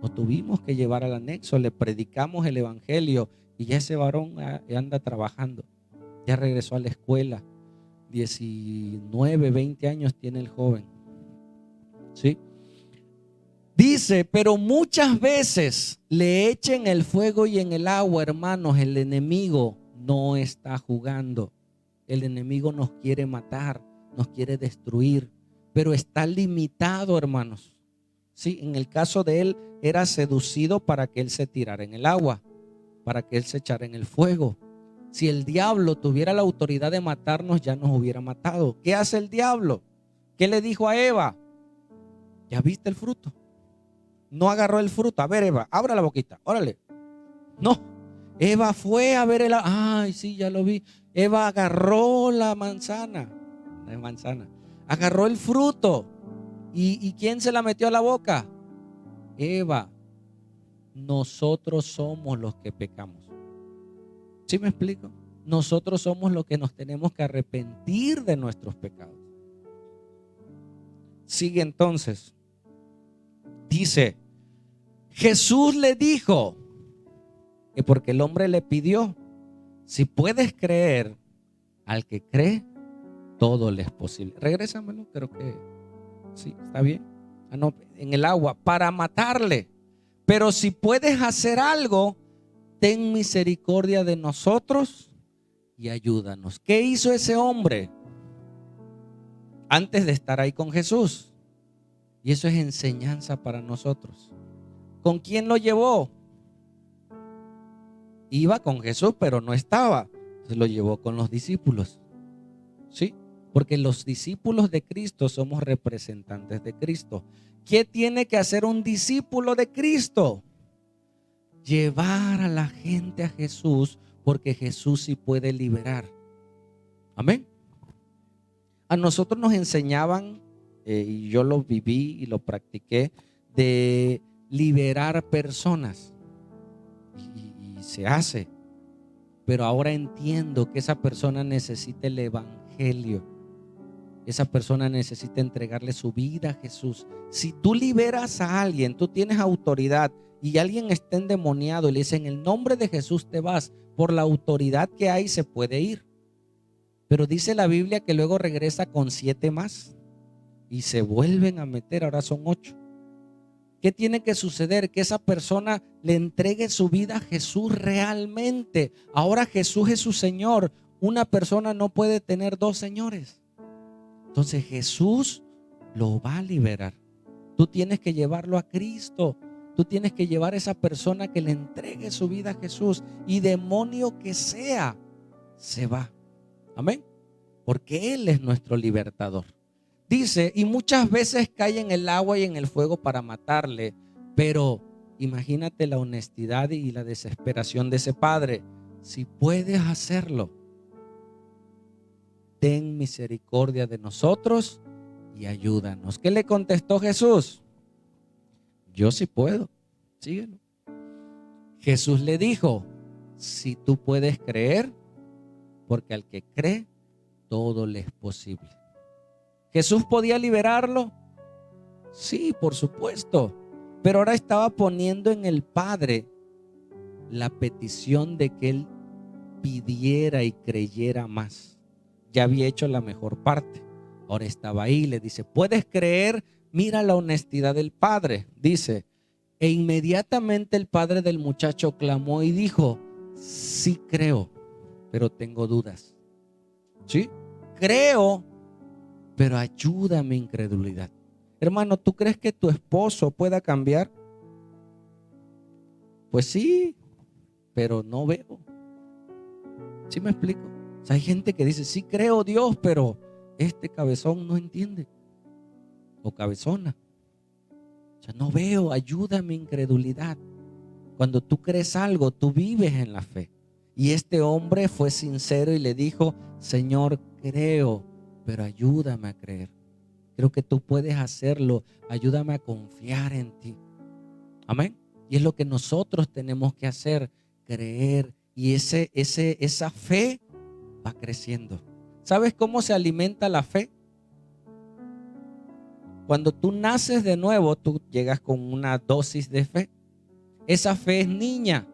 Lo tuvimos que llevar al anexo, le predicamos el evangelio y ya ese varón anda trabajando, ya regresó a la escuela. 19, 20 años tiene el joven. ¿Sí? Dice, pero muchas veces le echen el fuego y en el agua, hermanos. El enemigo no está jugando. El enemigo nos quiere matar, nos quiere destruir, pero está limitado, hermanos. Sí, en el caso de él era seducido para que él se tirara en el agua, para que él se echara en el fuego. Si el diablo tuviera la autoridad de matarnos, ya nos hubiera matado. ¿Qué hace el diablo? ¿Qué le dijo a Eva? ¿Ya viste el fruto? No agarró el fruto. A ver, Eva, abra la boquita, órale. No, Eva fue a ver ay, sí, ya lo vi. Eva agarró la manzana. No es manzana. Agarró el fruto. ¿Y quién se la metió a la boca? Eva. Nosotros somos los que pecamos. ¿Sí me explico? Nosotros somos los que nos tenemos que arrepentir de nuestros pecados. Sigue entonces. Dice, Jesús le dijo que porque el hombre le pidió, si puedes creer, al que cree, todo le es posible. Regrésamelo, creo que sí, está bien. No, en el agua, para matarle. Pero si puedes hacer algo, ten misericordia de nosotros y ayúdanos. ¿Qué hizo ese hombre antes de estar ahí con Jesús? Y eso es enseñanza para nosotros. ¿Con quién lo llevó? Iba con Jesús, pero no estaba. Entonces lo llevó con los discípulos. ¿Sí? Porque los discípulos de Cristo somos representantes de Cristo. ¿Qué tiene que hacer un discípulo de Cristo? Llevar a la gente a Jesús, porque Jesús sí puede liberar. Amén. A nosotros nos enseñaban, y yo lo viví y lo practiqué, de liberar personas. Y se hace. Pero ahora entiendo que esa persona necesita el evangelio. Esa persona necesita entregarle su vida a Jesús. Si tú liberas a alguien, tú tienes autoridad, y alguien está endemoniado y le dice, en el nombre de Jesús te vas, por la autoridad que hay se puede ir. Pero dice la Biblia que luego regresa con 7 más y se vuelven a meter, ahora son 8. ¿Qué tiene que suceder? Que esa persona le entregue su vida a Jesús realmente. Ahora Jesús es su Señor. Una persona no puede tener 2 señores. Entonces Jesús lo va a liberar. Tú tienes que llevarlo a Cristo. Tú tienes que llevar a esa persona que le entregue su vida a Jesús. Y demonio que sea, se va. Amén. Porque Él es nuestro libertador. Dice, y muchas veces cae en el agua y en el fuego para matarle. Pero imagínate la honestidad y la desesperación de ese padre. Si puedes hacerlo, ten misericordia de nosotros y ayúdanos. ¿Qué le contestó Jesús? Yo sí puedo. Síguelo. Jesús le dijo, si tú puedes creer, porque al que cree, todo le es posible. ¿Jesús podía liberarlo? Sí, por supuesto. Pero ahora estaba poniendo en el Padre la petición de que Él pidiera y creyera más. Ya había hecho la mejor parte. Ahora estaba ahí, le dice, ¿puedes creer? Mira la honestidad del Padre. Dice, e inmediatamente el padre del muchacho clamó y dijo, sí creo, pero tengo dudas. ¿Sí? Creo, pero ayuda a mi incredulidad. Hermano, ¿tú crees que tu esposo pueda cambiar? Pues sí, pero no veo. ¿Sí me explico? O sea, hay gente que dice, sí creo Dios, pero este cabezón no entiende. O cabezona. O sea, no veo, ayuda a mi incredulidad. Cuando tú crees algo, tú vives en la fe. Y este hombre fue sincero y le dijo, Señor, creo, pero ayúdame a creer. Creo que tú puedes hacerlo. Ayúdame a confiar en ti. Amén. Y es lo que nosotros tenemos que hacer, creer. Y esa fe va creciendo. ¿Sabes cómo se alimenta la fe? Cuando tú naces de nuevo, tú llegas con una dosis de fe. Esa fe es niña,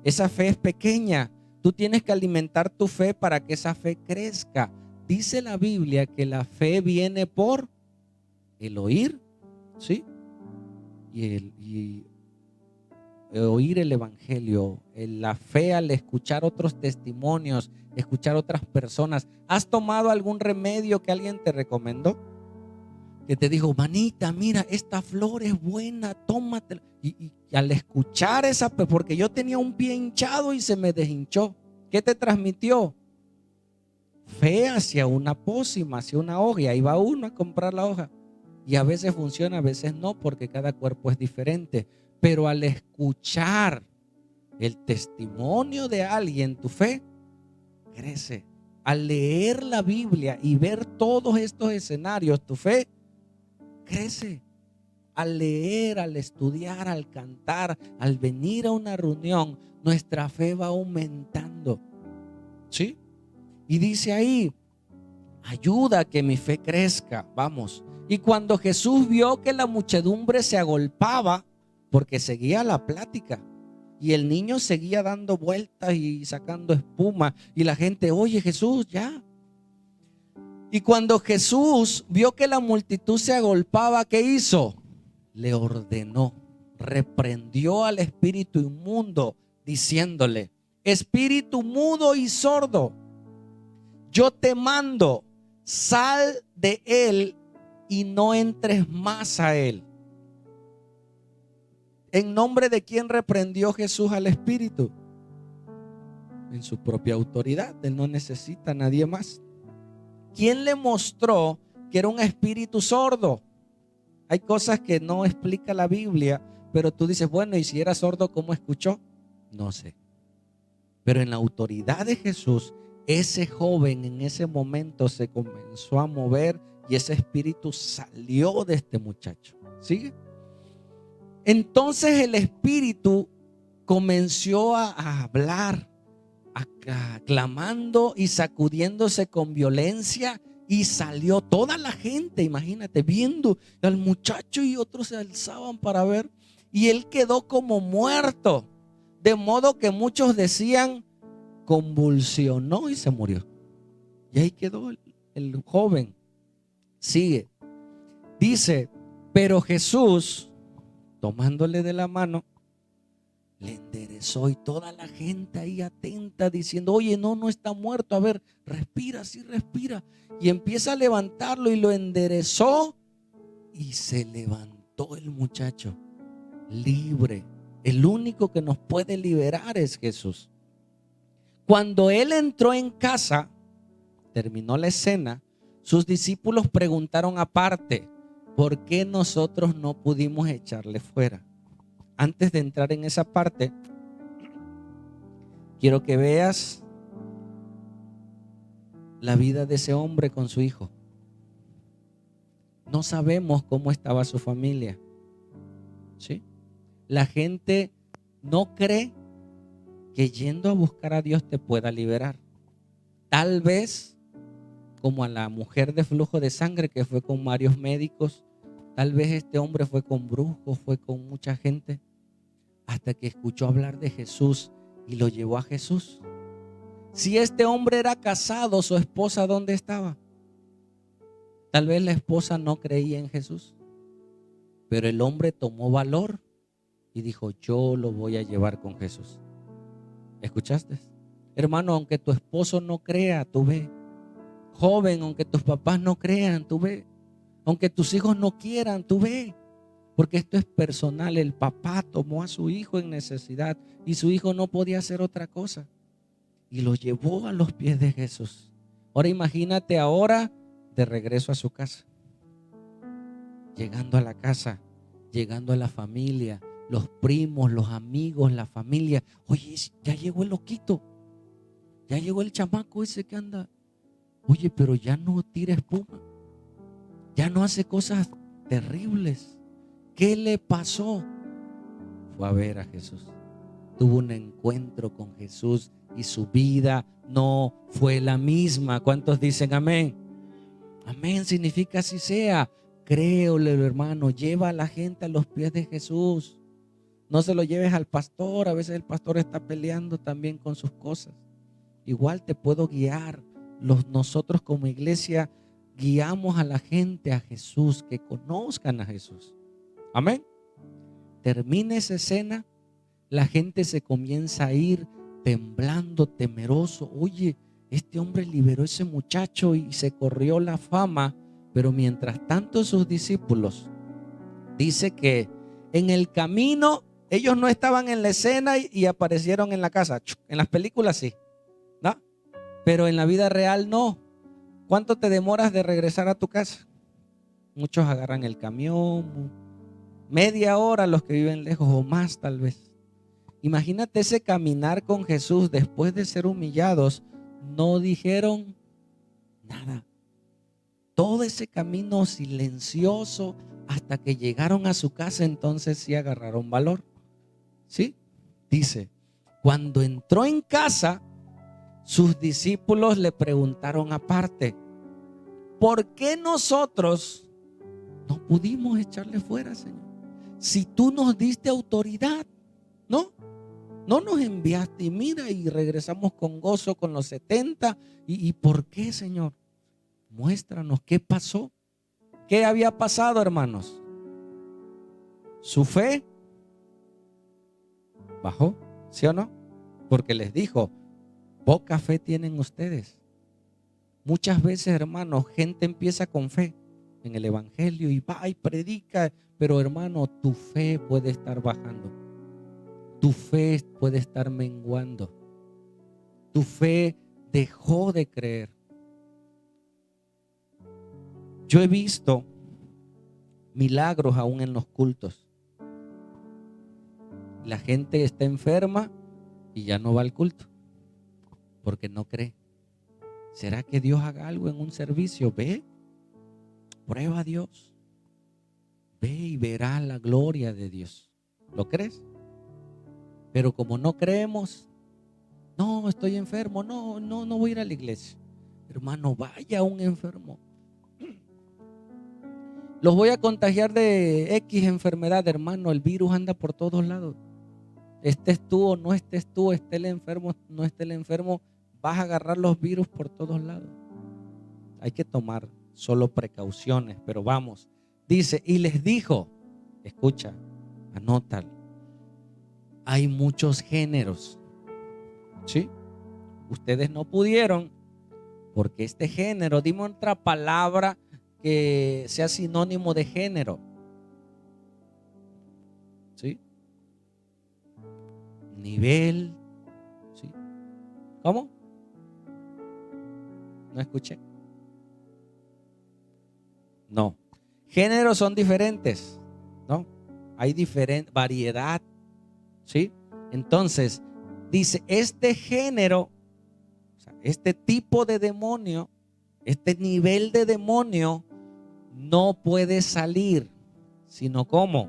esa fe es pequeña. Tú tienes que alimentar tu fe para que esa fe crezca. Dice la Biblia que la fe viene por el oír, ¿sí? Y oír el evangelio, la fe al escuchar otros testimonios, escuchar otras personas. ¿Has tomado algún remedio que alguien te recomendó? Que te dijo, manita, mira, esta flor es buena, tómatela. Y al escuchar esa, porque yo tenía un pie hinchado y se me deshinchó. ¿Qué te transmitió? Fe hacia una pócima, hacia una hoja. Y ahí va uno a comprar la hoja. Y a veces funciona, a veces no, porque cada cuerpo es diferente. Pero al escuchar el testimonio de alguien, tu fe crece. Al leer la Biblia y ver todos estos escenarios, tu fe crece. Al leer, al estudiar, al cantar, al venir a una reunión, nuestra fe va aumentando. ¿Sí? Y dice ahí, ayuda a que mi fe crezca. Vamos. Y cuando Jesús vio que la muchedumbre se agolpaba, porque seguía la plática, y el niño seguía dando vueltas y sacando espuma, y la gente, oye Jesús, ya. Y cuando Jesús vio que la multitud se agolpaba, ¿qué hizo? Le ordenó, reprendió al espíritu inmundo, diciéndole, espíritu mudo y sordo, yo te mando, sal de él y no entres más a él. ¿En nombre de quién reprendió Jesús al espíritu? En su propia autoridad. Él no necesita a nadie más. ¿Quién le mostró que era un espíritu sordo? Hay cosas que no explica la Biblia, pero tú dices, bueno, y si era sordo, ¿cómo escuchó? No sé. Pero en la autoridad de Jesús, ese joven en ese momento se comenzó a mover y ese espíritu salió de este muchacho. ¿Sigue? Entonces el espíritu comenzó a hablar, clamando y sacudiéndose con violencia, y salió toda la gente, imagínate, viendo al muchacho, y otros se alzaban para ver, y él quedó como muerto, de modo que muchos decían, convulsionó y se murió. Y ahí quedó el joven. Sigue, dice, pero Jesús, tomándole de la mano, le enderezó, y toda la gente ahí atenta diciendo, oye, no está muerto, a ver, respira, sí respira. Y empieza a levantarlo y lo enderezó, y se levantó el muchacho libre. El único que nos puede liberar es Jesús. Cuando él entró en casa, terminó la escena, sus discípulos preguntaron aparte, ¿por qué nosotros no pudimos echarle fuera? Antes de entrar en esa parte, quiero que veas la vida de ese hombre con su hijo. No sabemos cómo estaba su familia. ¿Sí? La gente no cree que yendo a buscar a Dios te pueda liberar. Tal vez como a la mujer de flujo de sangre que fue con varios médicos. Tal vez este hombre fue con brujos, fue con mucha gente, hasta que escuchó hablar de Jesús y lo llevó a Jesús. Si este hombre era casado, su esposa, ¿dónde estaba? Tal vez la esposa no creía en Jesús, pero el hombre tomó valor y dijo: yo lo voy a llevar con Jesús. ¿Escuchaste? Hermano, aunque tu esposo no crea, tú ve. Joven, aunque tus papás no crean, tú ve. Aunque tus hijos no quieran, tú ve. Porque esto es personal. El papá tomó a su hijo en necesidad y su hijo no podía hacer otra cosa y lo llevó a los pies de Jesús. Ahora imagínate ahora de regreso a su casa, llegando a la casa, llegando a la familia, los primos, los amigos, la familia. Oye, ya llegó el loquito, ya llegó el chamaco ese que anda. Oye, pero ya no tira espuma, ya no hace cosas terribles. ¿Qué le pasó? Fue a ver a Jesús, tuvo un encuentro con Jesús y su vida no fue la misma. ¿Cuántos dicen amén? Amén significa así sea. Créole, hermano, lleva a la gente a los pies de Jesús. No se lo lleves al pastor. A veces el pastor está peleando también con sus cosas. Igual te puedo guiar. Nosotros como iglesia guiamos a la gente a Jesús, que conozcan a Jesús. Amén. Termina esa escena, la gente se comienza a ir temblando, temeroso. Oye, este hombre liberó a ese muchacho y se corrió la fama. Pero mientras tanto sus discípulos, dice que en el camino ellos no estaban en la escena y aparecieron en la casa. En las películas sí, ¿no? Pero en la vida real no. ¿Cuánto te demoras de regresar a tu casa? Muchos agarran el camión, media hora los que viven lejos o más tal vez. Imagínate ese caminar con Jesús después de ser humillados. No dijeron nada. Todo ese camino silencioso hasta que llegaron a su casa, entonces sí agarraron valor. ¿Sí? Dice, cuando entró en casa, sus discípulos le preguntaron aparte: ¿por qué nosotros no pudimos echarle fuera, Señor? Si tú nos diste autoridad, ¿no? No nos enviaste, y mira, y regresamos con gozo con los 70. ¿Y por qué, Señor? Muéstranos qué pasó. ¿Qué había pasado, hermanos? Su fe bajó, ¿sí o no? Porque les dijo: poca fe tienen ustedes. Muchas veces, hermanos, gente empieza con fe en el evangelio y va y predica, pero hermano, tu fe puede estar bajando. Tu fe puede estar menguando. Tu fe dejó de creer. Yo he visto milagros aún en los cultos. La gente está enferma y ya no va al culto porque no cree. ¿Será que Dios haga algo en un servicio? Ve, prueba a Dios. Ve y verás la gloria de Dios. ¿Lo crees? Pero como no creemos, no, estoy enfermo, no voy a ir a la iglesia. Hermano, vaya un enfermo. Los voy a contagiar de X enfermedad, hermano. El virus anda por todos lados. Estés tú o no estés tú, esté el enfermo, no esté el enfermo, vas a agarrar los virus por todos lados. Hay que tomar solo precauciones, pero vamos. Dice, y les dijo, escucha, anótalo. Hay muchos géneros, ¿sí? Ustedes no pudieron, porque este género, dime otra palabra que sea sinónimo de género, ¿sí? Nivel, ¿sí? ¿Cómo? No escuché. No. Géneros son diferentes, ¿no? Hay diferente variedad, ¿sí? Entonces, dice, este género, o sea, este tipo de demonio, este nivel de demonio, no puede salir, sino ¿cómo?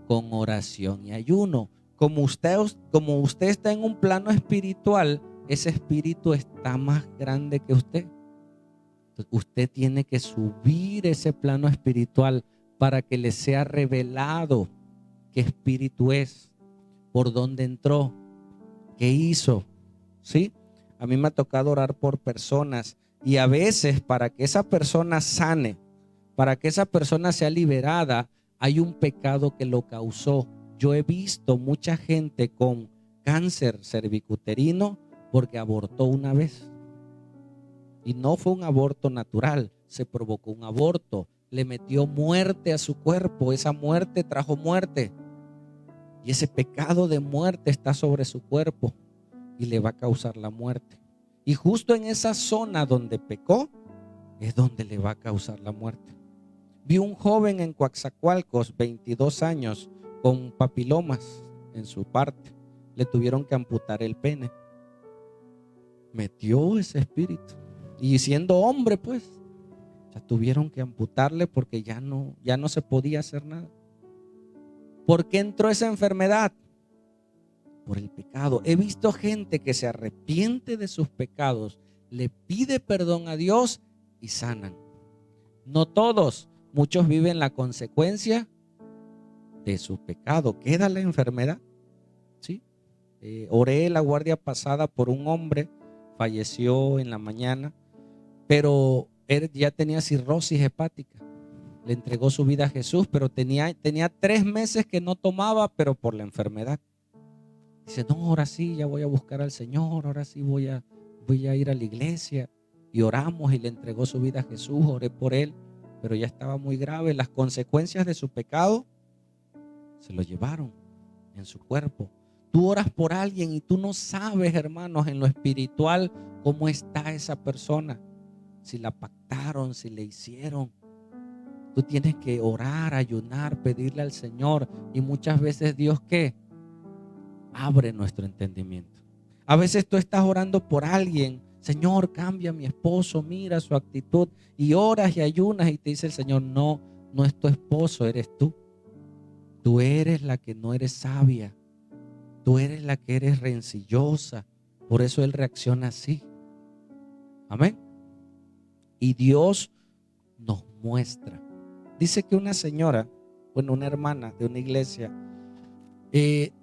Con oración y ayuno. Como usted está en un plano espiritual, ese espíritu está más grande que usted. Entonces, usted tiene que subir ese plano espiritual para que le sea revelado qué espíritu es, por dónde entró, qué hizo, ¿sí? A mí me ha tocado orar por personas y a veces para que esa persona sane, para que esa persona sea liberada, hay un pecado que lo causó. Yo he visto mucha gente con cáncer cervicuterino porque abortó una vez. Y no fue un aborto natural, se provocó un aborto, le metió muerte a su cuerpo, esa muerte trajo muerte. Y ese pecado de muerte está sobre su cuerpo y le va a causar la muerte. Y justo en esa zona donde pecó es donde le va a causar la muerte. Vi un joven en Coatzacoalcos, 22 años, con papilomas en su parte. Le tuvieron que amputar el pene. Metió ese espíritu. Y siendo hombre, pues, ya tuvieron que amputarle porque ya no se podía hacer nada. ¿Por qué entró esa enfermedad? Por el pecado. He visto gente que se arrepiente de sus pecados, le pide perdón a Dios y sanan. No todos, muchos viven la consecuencia de su pecado. Queda la enfermedad, ¿sí? Oré la guardia pasada por un hombre, falleció en la mañana, pero él ya tenía cirrosis hepática. Le entregó su vida a Jesús, pero tenía 3 meses que no tomaba, pero por la enfermedad. Dice, no, ahora sí, ya voy a buscar al Señor, ahora sí voy a ir a la iglesia. Y oramos y le entregó su vida a Jesús, oré por él, pero ya estaba muy grave. Las consecuencias de su pecado se lo llevaron en su cuerpo. Tú oras por alguien y tú no sabes, hermanos, en lo espiritual cómo está esa persona. Si la pactaron, si le hicieron. Tú tienes que orar, ayunar, pedirle al Señor. Y muchas veces Dios, ¿qué? Abre nuestro entendimiento. A veces tú estás orando por alguien. Señor, cambia a mi esposo, mira su actitud. Y oras y ayunas y te dice el Señor, no es tu esposo, eres tú. Tú eres la que no eres sabia. Tú eres la que eres rencillosa. Por eso Él reacciona así. Amén. Y Dios nos muestra. Dice que una señora, una hermana de una iglesia,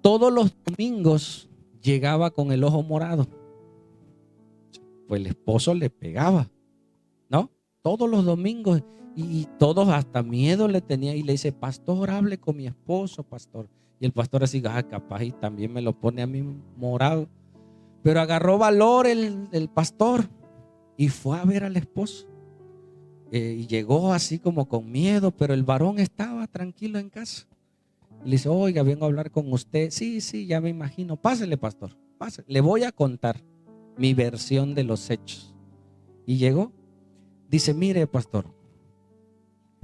todos los domingos llegaba con el ojo morado. Pues el esposo le pegaba, ¿no? Todos los domingos y todos hasta miedo le tenían y le dice, pastor, hable con mi esposo, pastor. Y el pastor así, capaz y también me lo pone a mí morado. Pero agarró valor el pastor y fue a ver al esposo. Y llegó así como con miedo, pero el varón estaba tranquilo en casa. Le dice, oiga, vengo a hablar con usted. Sí, ya me imagino. Pásele, pastor, pásele. Le voy a contar mi versión de los hechos. Y llegó. Dice, mire, pastor,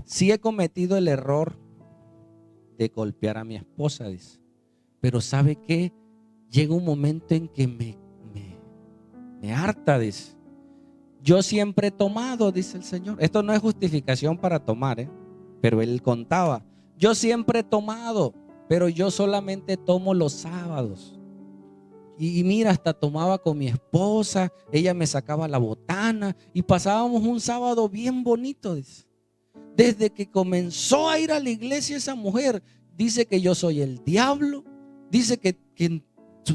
sí he cometido el error de golpear a mi esposa, dice. Pero ¿sabe qué? Llega un momento en que me harta, dice. Yo siempre he tomado, dice el Señor. Esto no es justificación para tomar, pero él contaba. Yo siempre he tomado, pero yo solamente tomo los sábados. Y mira, hasta tomaba con mi esposa, ella me sacaba la botana y pasábamos un sábado bien bonito, dice. Desde que comenzó a ir a la iglesia esa mujer, dice que yo soy el diablo, dice que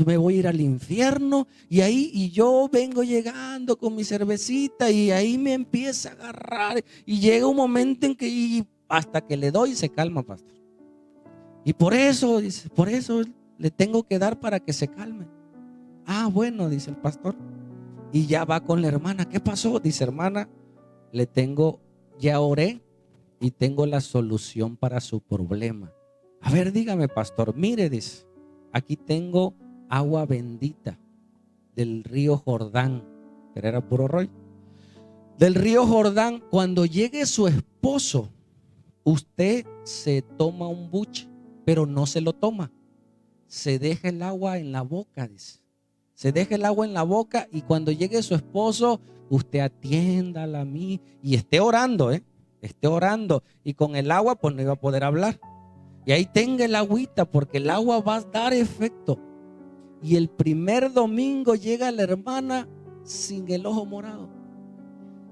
me voy a ir al infierno y yo vengo llegando con mi cervecita y ahí me empieza a agarrar y llega un momento en que hasta que le doy se calma, pastor. Y por eso, dice, por eso le tengo que dar para que se calme. Ah, bueno, dice el pastor. Y ya va con la hermana. ¿Qué pasó? Dice, hermana, ya oré y tengo la solución para su problema. A ver, dígame, pastor. Mire, dice, aquí tengo agua bendita del río Jordán, pero era puro rollo. Del río Jordán, cuando llegue su esposo, usted se toma un buche, pero no se lo toma. Se deja el agua en la boca, dice. Se deja el agua en la boca y cuando llegue su esposo, usted atiéndala a mí y esté orando, esté orando, y con el agua pues no iba a poder hablar. Y ahí tenga el agüita, porque el agua va a dar efecto. Y el primer domingo llega la hermana sin el ojo morado.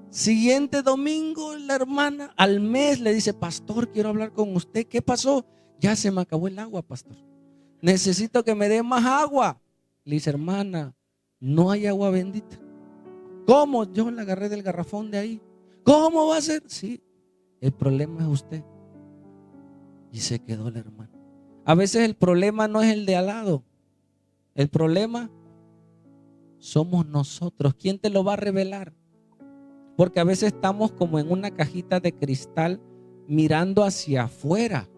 Siguiente domingo la hermana al mes le dice: pastor, quiero hablar con usted. ¿Qué pasó? Ya se me acabó el agua, pastor. Necesito que me dé más agua. Le dice: hermana, no hay agua bendita. ¿Cómo? Yo la agarré del garrafón de ahí. ¿Cómo va a ser? Sí, el problema es usted. Y se quedó la hermana. A veces el problema no es el de al lado. El problema somos nosotros. ¿Quién te lo va a revelar? Porque a veces estamos como en una cajita de cristal mirando hacia afuera.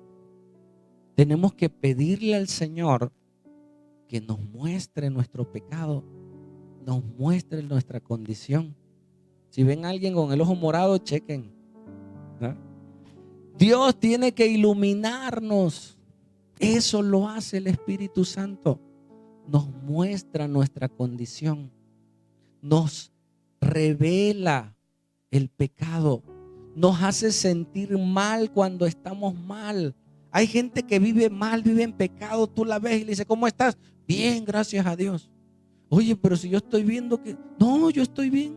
Tenemos que pedirle al Señor que nos muestre nuestro pecado, nos muestre nuestra condición. Si ven a alguien con el ojo morado, chequen, ¿no? Dios tiene que iluminarnos. Eso lo hace el Espíritu Santo. Nos muestra nuestra condición, nos revela el pecado, nos hace sentir mal cuando estamos mal. Hay gente que vive mal, vive en pecado. Tú la ves y le dices: ¿cómo estás? Bien, gracias a Dios. Oye, pero si yo estoy viendo que no, yo estoy bien.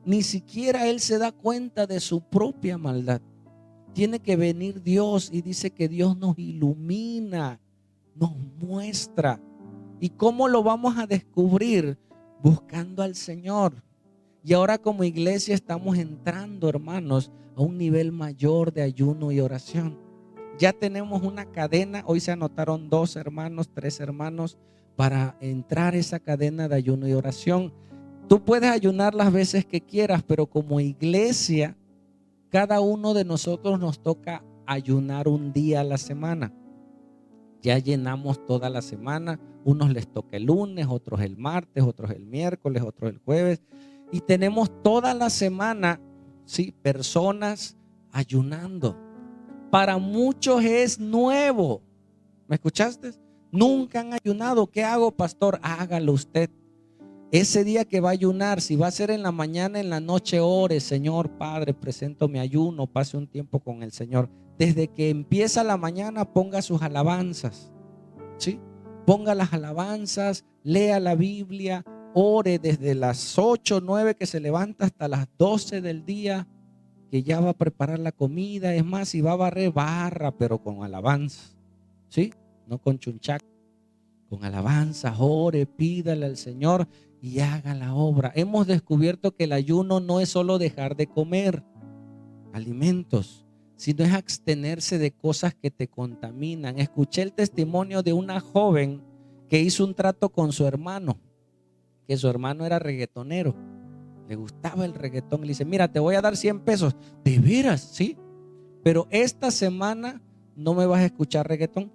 Ni siquiera él se da cuenta de su propia maldad. Tiene que venir Dios, y dice que Dios nos ilumina, nos muestra. ¿Y cómo lo vamos a descubrir? Buscando al Señor. Y ahora como iglesia estamos entrando, hermanos, a un nivel mayor de ayuno y oración. Ya tenemos una cadena. Hoy se anotaron 2 hermanos, 3 hermanos para entrar a esa cadena de ayuno y oración. Tú puedes ayunar las veces que quieras, pero como iglesia, cada uno de nosotros nos toca ayunar un día a la semana. Ya llenamos toda la semana. Unos les toca el lunes, otros el martes, otros el miércoles, otros el jueves. Y tenemos toda la semana, sí, personas ayunando. Para muchos es nuevo. ¿Me escuchaste? Nunca han ayunado. ¿Qué hago, pastor? Hágalo usted. Ese día que va a ayunar, si va a ser en la mañana, en la noche, ore: Señor Padre, presento mi ayuno, pase un tiempo con el Señor. Desde que empieza la mañana, ponga sus alabanzas, ¿sí? Ponga las alabanzas, lea la Biblia, ore desde las 8, 9 que se levanta hasta las 12 del día, que ya va a preparar la comida. Es más, si va a barrer, barra, pero con alabanzas, ¿sí? No con chunchac, con alabanzas. Ore, pídale al Señor y haga la obra. Hemos descubierto que el ayuno no es solo dejar de comer alimentos, sino es abstenerse de cosas que te contaminan. Escuché el testimonio de una joven que hizo un trato con su hermano, que su hermano era reggaetonero, le gustaba el reggaetón. Le dice: mira, te voy a dar 100 pesos. ¿De veras? Sí, pero esta semana no me vas a escuchar reggaetón.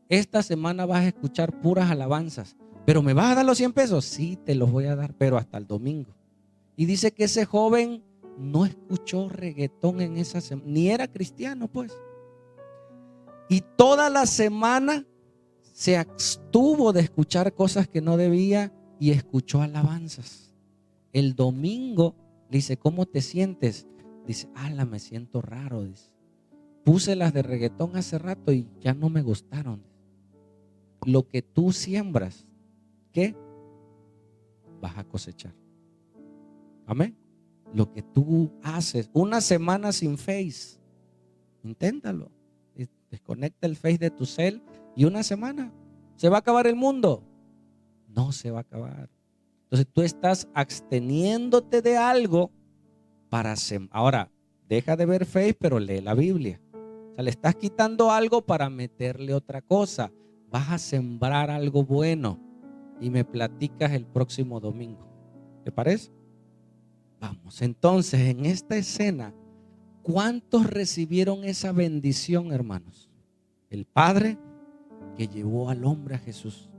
Esta semana vas a escuchar puras alabanzas. ¿Pero me vas a dar los 100 pesos? Sí, te los voy a dar, pero hasta el domingo. Y dice que ese joven no escuchó reggaetón en esa semana, ni era cristiano pues. Y toda la semana se abstuvo de escuchar cosas que no debía y escuchó alabanzas. El domingo le dice: ¿cómo te sientes? Dice: me siento raro. Dice: puse las de reggaetón hace rato y ya no me gustaron. Lo que tú siembras, ¿qué? Vas a cosechar. Amén. Lo que tú haces. Una semana sin Face, inténtalo. Desconecta el Face de tu cel y una semana. ¿Se va a acabar el mundo? No se va a acabar. Entonces tú estás absteniéndote de algo para ahora deja de ver Face, pero lee la Biblia. O sea, le estás quitando algo para meterle otra cosa. Vas a sembrar algo bueno y me platicas el próximo domingo. ¿Te parece? Vamos, entonces en esta escena, ¿cuántos recibieron esa bendición, hermanos? El Padre que llevó al hombre a Jesús.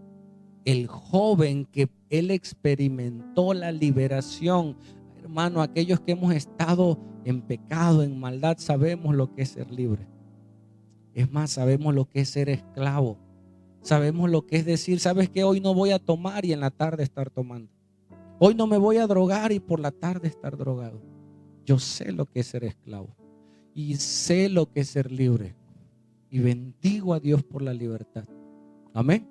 El joven que él experimentó la liberación. Hermano, aquellos que hemos estado en pecado, en maldad, sabemos lo que es ser libre. Es más, sabemos lo que es ser esclavo. Sabemos lo que es decir: ¿sabes qué? Hoy no voy a tomar y en la tarde estar tomando. Hoy no me voy a drogar y por la tarde estar drogado. Yo sé lo que es ser esclavo. y sé lo que es ser libre. Y bendigo a Dios por la libertad. Amén.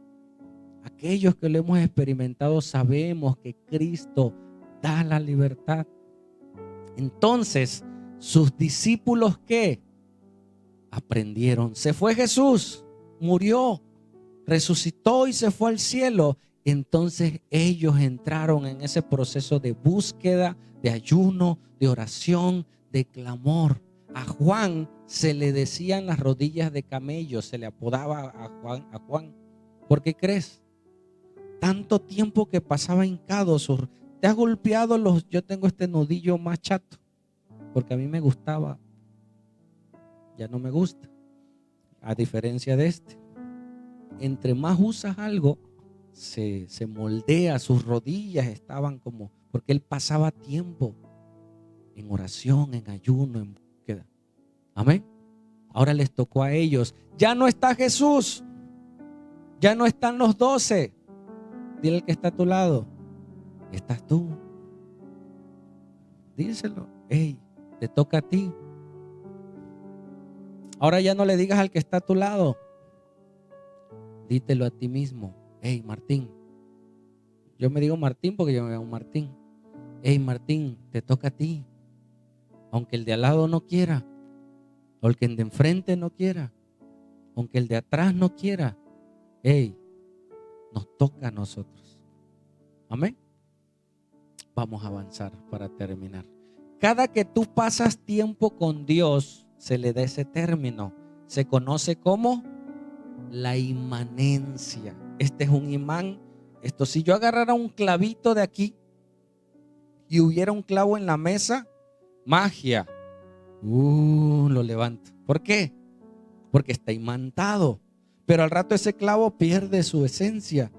Aquellos que lo hemos experimentado sabemos que Cristo da la libertad. Entonces, sus discípulos, ¿qué? Aprendieron. Se fue Jesús, murió, resucitó y se fue al cielo. Entonces ellos entraron en ese proceso de búsqueda, de ayuno, de oración, de clamor. A Juan se le decían las rodillas de camello, se le apodaba a Juan. ¿Por qué crees? Tanto tiempo que pasaba hincado. ¿Te has golpeado los? Yo tengo este nudillo más chato, porque a mí me gustaba. Ya no me gusta. A diferencia de este. Entre más usas algo, se moldea. Sus rodillas estaban como, porque él pasaba tiempo en oración, en ayuno, en búsqueda. Amén. Ahora les tocó a ellos. Ya no está Jesús. Ya no están los 12. Dile al que está a tu lado: estás tú. Díselo. Hey, te toca a ti. Ahora ya no le digas al que está a tu lado. Dítelo a ti mismo. Hey, Martín. Yo me digo Martín porque yo me llamo Martín. Hey, Martín, te toca a ti. Aunque el de al lado no quiera, o el que de enfrente no quiera, aunque el de atrás no quiera. Hey, nos toca a nosotros. Amén. Vamos a avanzar para terminar. Cada que tú pasas tiempo con Dios, se le da ese término. Se conoce como la inmanencia. Este es un imán. Esto, si yo agarrara un clavito de aquí y hubiera un clavo en la mesa, magia. Lo levanto. ¿Por qué? Porque está imantado. Pero al rato ese clavo pierde su esencia.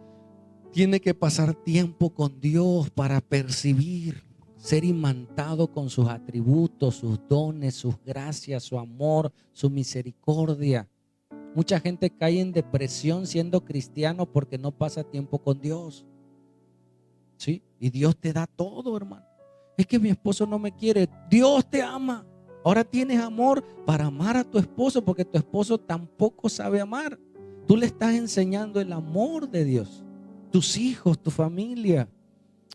Tiene que pasar tiempo con Dios para percibir, ser imantado con sus atributos, sus dones, sus gracias, su amor, su misericordia. Mucha gente cae en depresión siendo cristiano porque no pasa tiempo con Dios. ¿Sí? Y Dios te da todo, hermano. Es que mi esposo no me quiere. Dios te ama. Ahora tienes amor para amar a tu esposo, porque tu esposo tampoco sabe amar. Tú le estás enseñando el amor de Dios. Tus hijos, tu familia.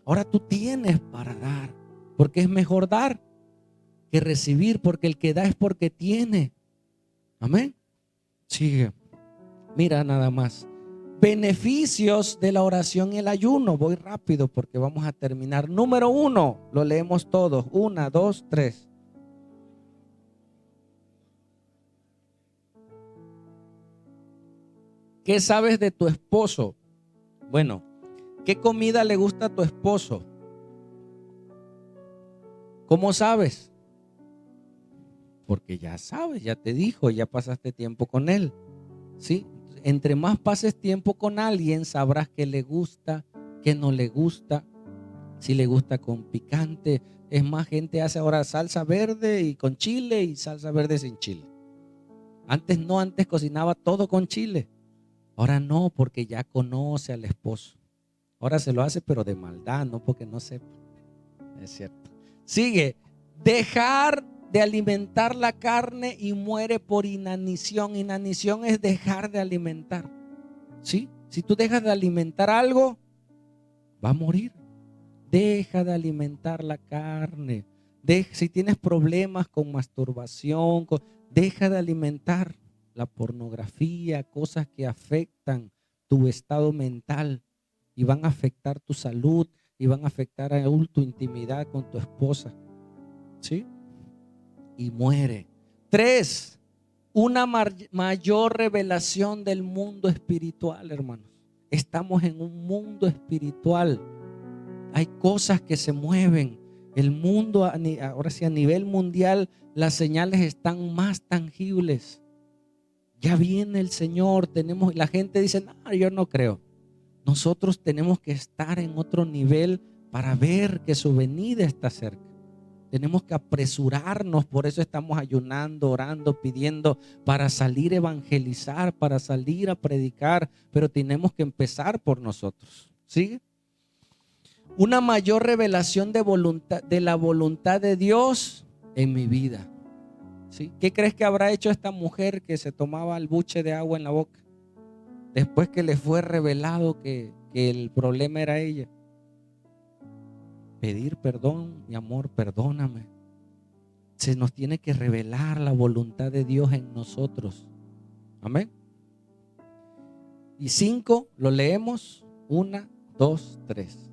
Ahora tú tienes para dar, porque es mejor dar que recibir, porque el que da es porque tiene. Amén. Sigue. Mira nada más. Beneficios de la oración y el ayuno. Voy rápido porque vamos a terminar. Número 1, lo leemos todos. 1, 2, 3. ¿Qué sabes de tu esposo? Bueno, ¿qué comida le gusta a tu esposo? ¿Cómo sabes? Porque ya sabes, ya te dijo, ya pasaste tiempo con él. ¿Sí? Entre más pases tiempo con alguien, sabrás qué le gusta, qué no le gusta, si le gusta con picante. Es más, gente hace ahora salsa verde y con chile y salsa verde sin chile. Antes no, antes cocinaba todo con chile. Ahora no, porque ya conoce al esposo. Ahora se lo hace, pero de maldad, no porque no sepa. Es cierto. Sigue. Dejar de alimentar la carne y muere por inanición. Inanición es dejar de alimentar. ¿Sí? Si tú dejas de alimentar algo, va a morir. Deja de alimentar la carne. Si tienes problemas con masturbación, deja de alimentar la pornografía, cosas que afectan tu estado mental y van a afectar tu salud y van a afectar aún tu intimidad con tu esposa. ¿Sí? Y muere. 3, una mayor revelación del mundo espiritual, hermanos. Estamos en un mundo espiritual. Hay cosas que se mueven. El mundo, ahora sí, a nivel mundial, las señales están más tangibles. Ya viene el Señor. La gente dice, no, yo no creo. Nosotros tenemos que estar en otro nivel para ver que su venida está cerca. Tenemos que apresurarnos, por eso estamos ayunando, orando, pidiendo para salir a evangelizar, para salir a predicar, pero tenemos que empezar por nosotros. ¿Sí? Una mayor revelación de la voluntad de Dios en mi vida. ¿Sí? ¿Qué crees que habrá hecho esta mujer que se tomaba el buche de agua en la boca? Después que le fue revelado que el problema era ella. Pedir perdón, mi amor, perdóname. Se nos tiene que revelar la voluntad de Dios en nosotros. Amén. Y 5, lo leemos. 1, 2, 3.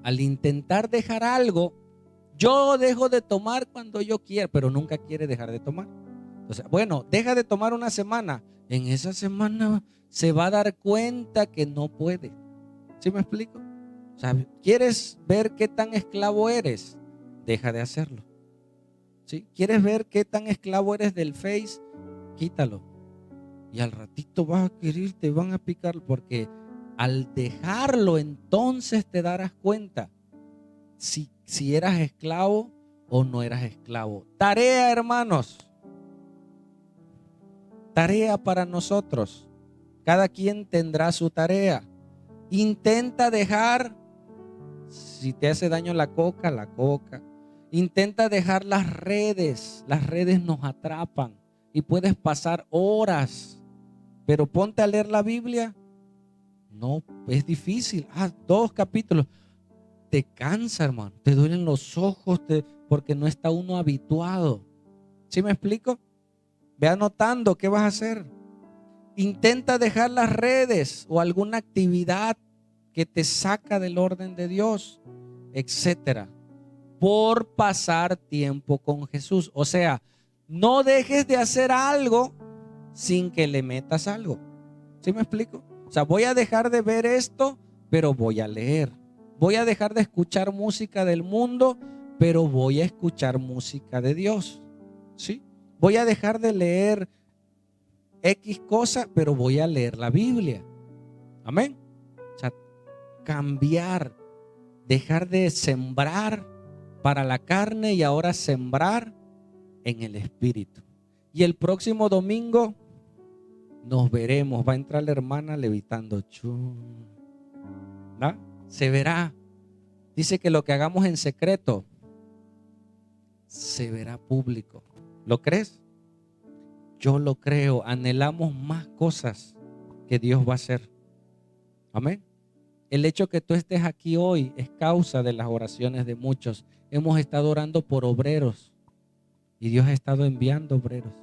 Al intentar dejar algo, yo dejo de tomar cuando yo quiera, pero nunca quiere dejar de tomar. O sea, bueno, deja de tomar una semana. En esa semana se va a dar cuenta que no puede. ¿Sí me explico? O sea, ¿quieres ver qué tan esclavo eres? Deja de hacerlo. ¿Sí? ¿Quieres ver qué tan esclavo eres del Face? Quítalo. Y al ratito vas a querer, te van a picar, porque al dejarlo entonces te darás cuenta si eras esclavo o no eras esclavo. Tarea, hermanos. Tarea para nosotros. Cada quien tendrá su tarea. Intenta dejar, si te hace daño la coca, la coca. Intenta dejar las redes. Las redes nos atrapan y puedes pasar horas. Pero ponte a leer la Biblia. No, es difícil. 2 capítulos. Te cansa, hermano. Te duelen los ojos porque no está uno habituado. ¿Sí me explico? Ve anotando qué vas a hacer. Intenta dejar las redes o alguna actividad que te saca del orden de Dios, etcétera, por pasar tiempo con Jesús. O sea, no dejes de hacer algo sin que le metas algo. ¿Sí me explico? O sea, voy a dejar de ver esto, pero voy a leer. Voy a dejar de escuchar música del mundo, pero voy a escuchar música de Dios. ¿Sí? Voy a dejar de leer X cosa, pero voy a leer la Biblia. Amén. O sea, cambiar, dejar de sembrar para la carne y ahora sembrar en el Espíritu. Y el próximo domingo nos veremos. Va a entrar la hermana levitando. ¿No? Se verá. Dice que lo que hagamos en secreto se verá público. ¿Lo crees? Yo lo creo. Anhelamos más cosas que Dios va a hacer. Amén. El hecho que tú estés aquí hoy es causa de las oraciones de muchos. Hemos estado orando por obreros y Dios ha estado enviando obreros.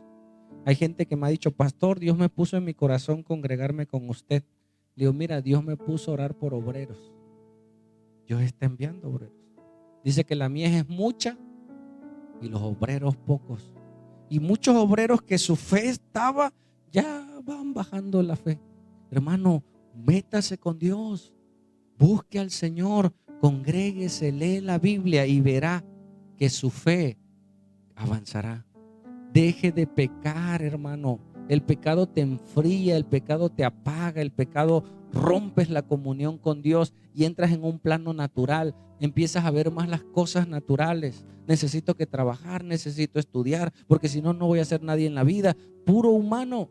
Hay gente que me ha dicho, pastor, Dios me puso en mi corazón congregarme con usted. Le digo, mira, Dios me puso a orar por obreros. Dios está enviando obreros. Dice que la mies es mucha y los obreros pocos. Y muchos obreros que su fe estaba, ya van bajando la fe. Hermano, métase con Dios. Busque al Señor, congréguese, lee la Biblia y verá que su fe avanzará. Deje de pecar, hermano. El pecado te enfría, el pecado te apaga, el pecado rompes la comunión con Dios y entras en un plano natural. Empiezas a ver más las cosas naturales. Necesito que trabajar, necesito estudiar, porque si no, no voy a ser nadie en la vida. Puro humano.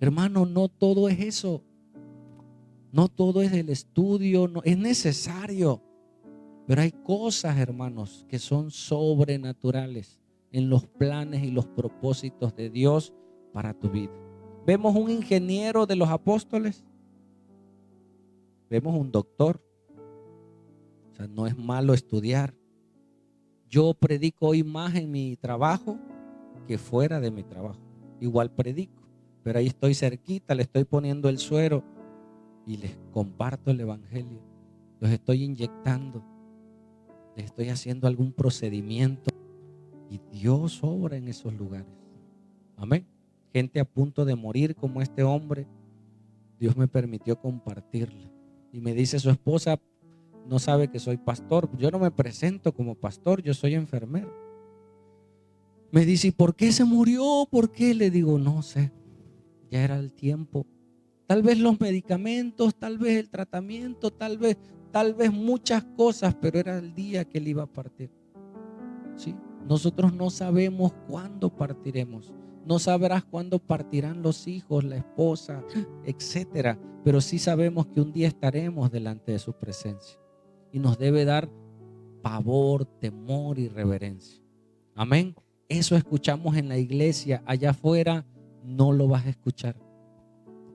Hermano, no todo es eso. No todo es el estudio, no, es necesario. Pero hay cosas, hermanos, que son sobrenaturales en los planes y los propósitos de Dios para tu vida. Vemos un ingeniero de los apóstoles. Vemos un doctor. O sea, no es malo estudiar. Yo predico hoy más en mi trabajo que fuera de mi trabajo. Igual predico, pero ahí estoy cerquita, le estoy poniendo el suero y les comparto el evangelio. Los estoy inyectando. Les estoy haciendo algún procedimiento y Dios obra en esos lugares. Amén. Gente a punto de morir como este hombre, Dios me permitió compartirle. Y me dice su esposa, no sabe que soy pastor. Yo no me presento como pastor, yo soy enfermero. Me dice, ¿y por qué se murió? ¿Por qué? Le digo, no sé, ya era el tiempo. Tal vez los medicamentos, tal vez el tratamiento, tal vez muchas cosas, pero era el día que él iba a partir. ¿Sí? Nosotros no sabemos cuándo partiremos. No sabrás cuándo partirán los hijos, la esposa, etcétera. Pero sí sabemos que un día estaremos delante de su presencia. y nos debe dar pavor, temor y reverencia. Amén. Eso escuchamos en la iglesia, allá afuera no lo vas a escuchar.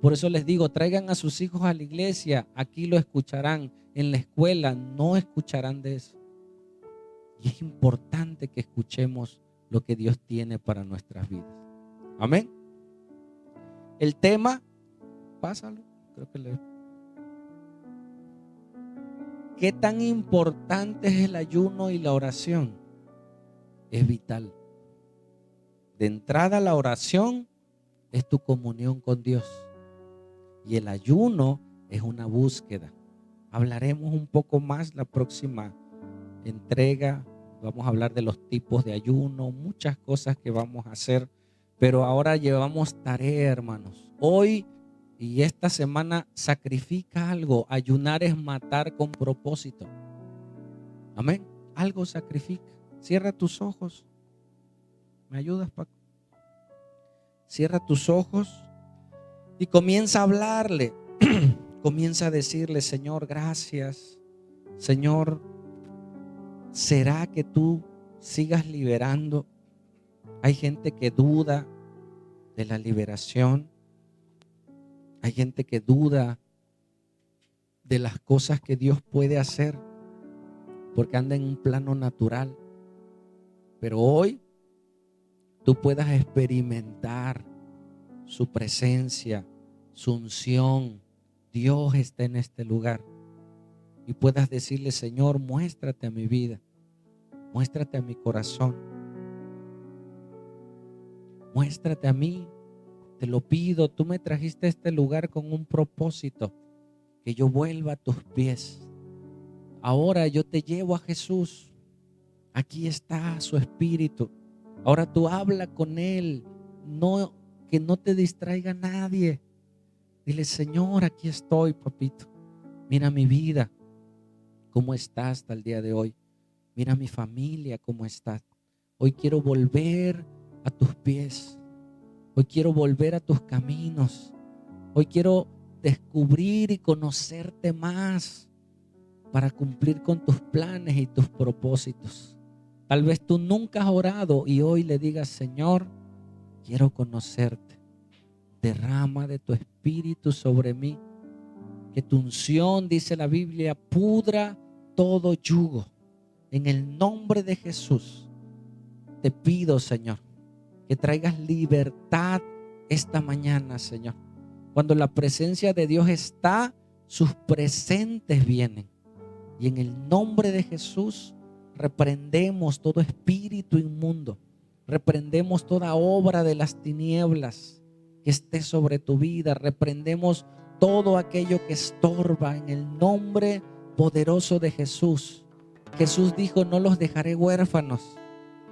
Por eso les digo, traigan a sus hijos a la iglesia, aquí lo escucharán. En la escuela no escucharán de eso. Y es importante que escuchemos lo que Dios tiene para nuestras vidas. Amén. El tema, pásalo, creo que ¿qué tan importante es el ayuno y la oración? Es vital. De entrada, la oración es tu comunión con Dios. Y el ayuno es una búsqueda. Hablaremos un poco más la próxima entrega. Vamos a hablar de los tipos de ayuno, muchas cosas que vamos a hacer. Pero ahora llevamos tarea, hermanos. Hoy y esta semana sacrifica algo. Ayunar es matar con propósito. Amén. Algo sacrifica. Cierra tus ojos. ¿Me ayudas, Paco? Cierra tus ojos y comienza a hablarle. Comienza a decirle: Señor, gracias. Señor, ¿será que tú sigas liberando? Hay gente que duda de la liberación. Hay gente que duda de las cosas que Dios puede hacer porque anda en un plano natural. Pero hoy tú puedas experimentar su presencia, su unción. Dios está en este lugar. Y puedas decirle: Señor, muéstrate a mi vida. Muéstrate a mi corazón. Muéstrate a mí. Te lo pido. Tú me trajiste a este lugar con un propósito. Que yo vuelva a tus pies. Ahora yo te llevo a Jesús. Aquí está su espíritu. Ahora tú habla con Él. No, que no te distraiga nadie. Dile: Señor, aquí estoy, papito. Mira mi vida, cómo está hasta el día de hoy. Mira mi familia, cómo está. Hoy quiero volver a tus pies. Hoy quiero volver a tus caminos. Hoy quiero descubrir y conocerte más para cumplir con tus planes y tus propósitos. Tal vez tú nunca has orado y hoy le digas: Señor, quiero conocerte. Derrama de tu espíritu sobre mí. Que tu unción, dice la Biblia, pudra todo yugo. En el nombre de Jesús te pido, Señor, que traigas libertad esta mañana, Señor. Cuando la presencia de Dios está, sus presentes vienen. Y en el nombre de Jesús reprendemos todo espíritu inmundo. Reprendemos toda obra de las tinieblas que esté sobre tu vida. Reprendemos todo aquello que estorba en el nombre poderoso de Jesús. Jesús dijo: no los dejaré huérfanos,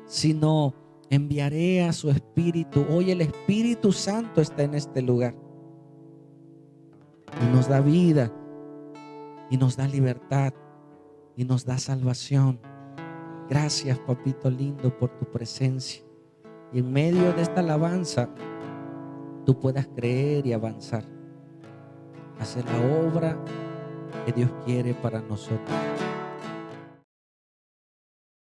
sino enviaré a su Espíritu. Hoy el Espíritu Santo está en este lugar y nos da vida y nos da libertad y nos da salvación. Gracias, papito lindo, por tu presencia. Y en medio de esta alabanza tú puedas creer y avanzar, hacer la obra que Dios quiere para nosotros.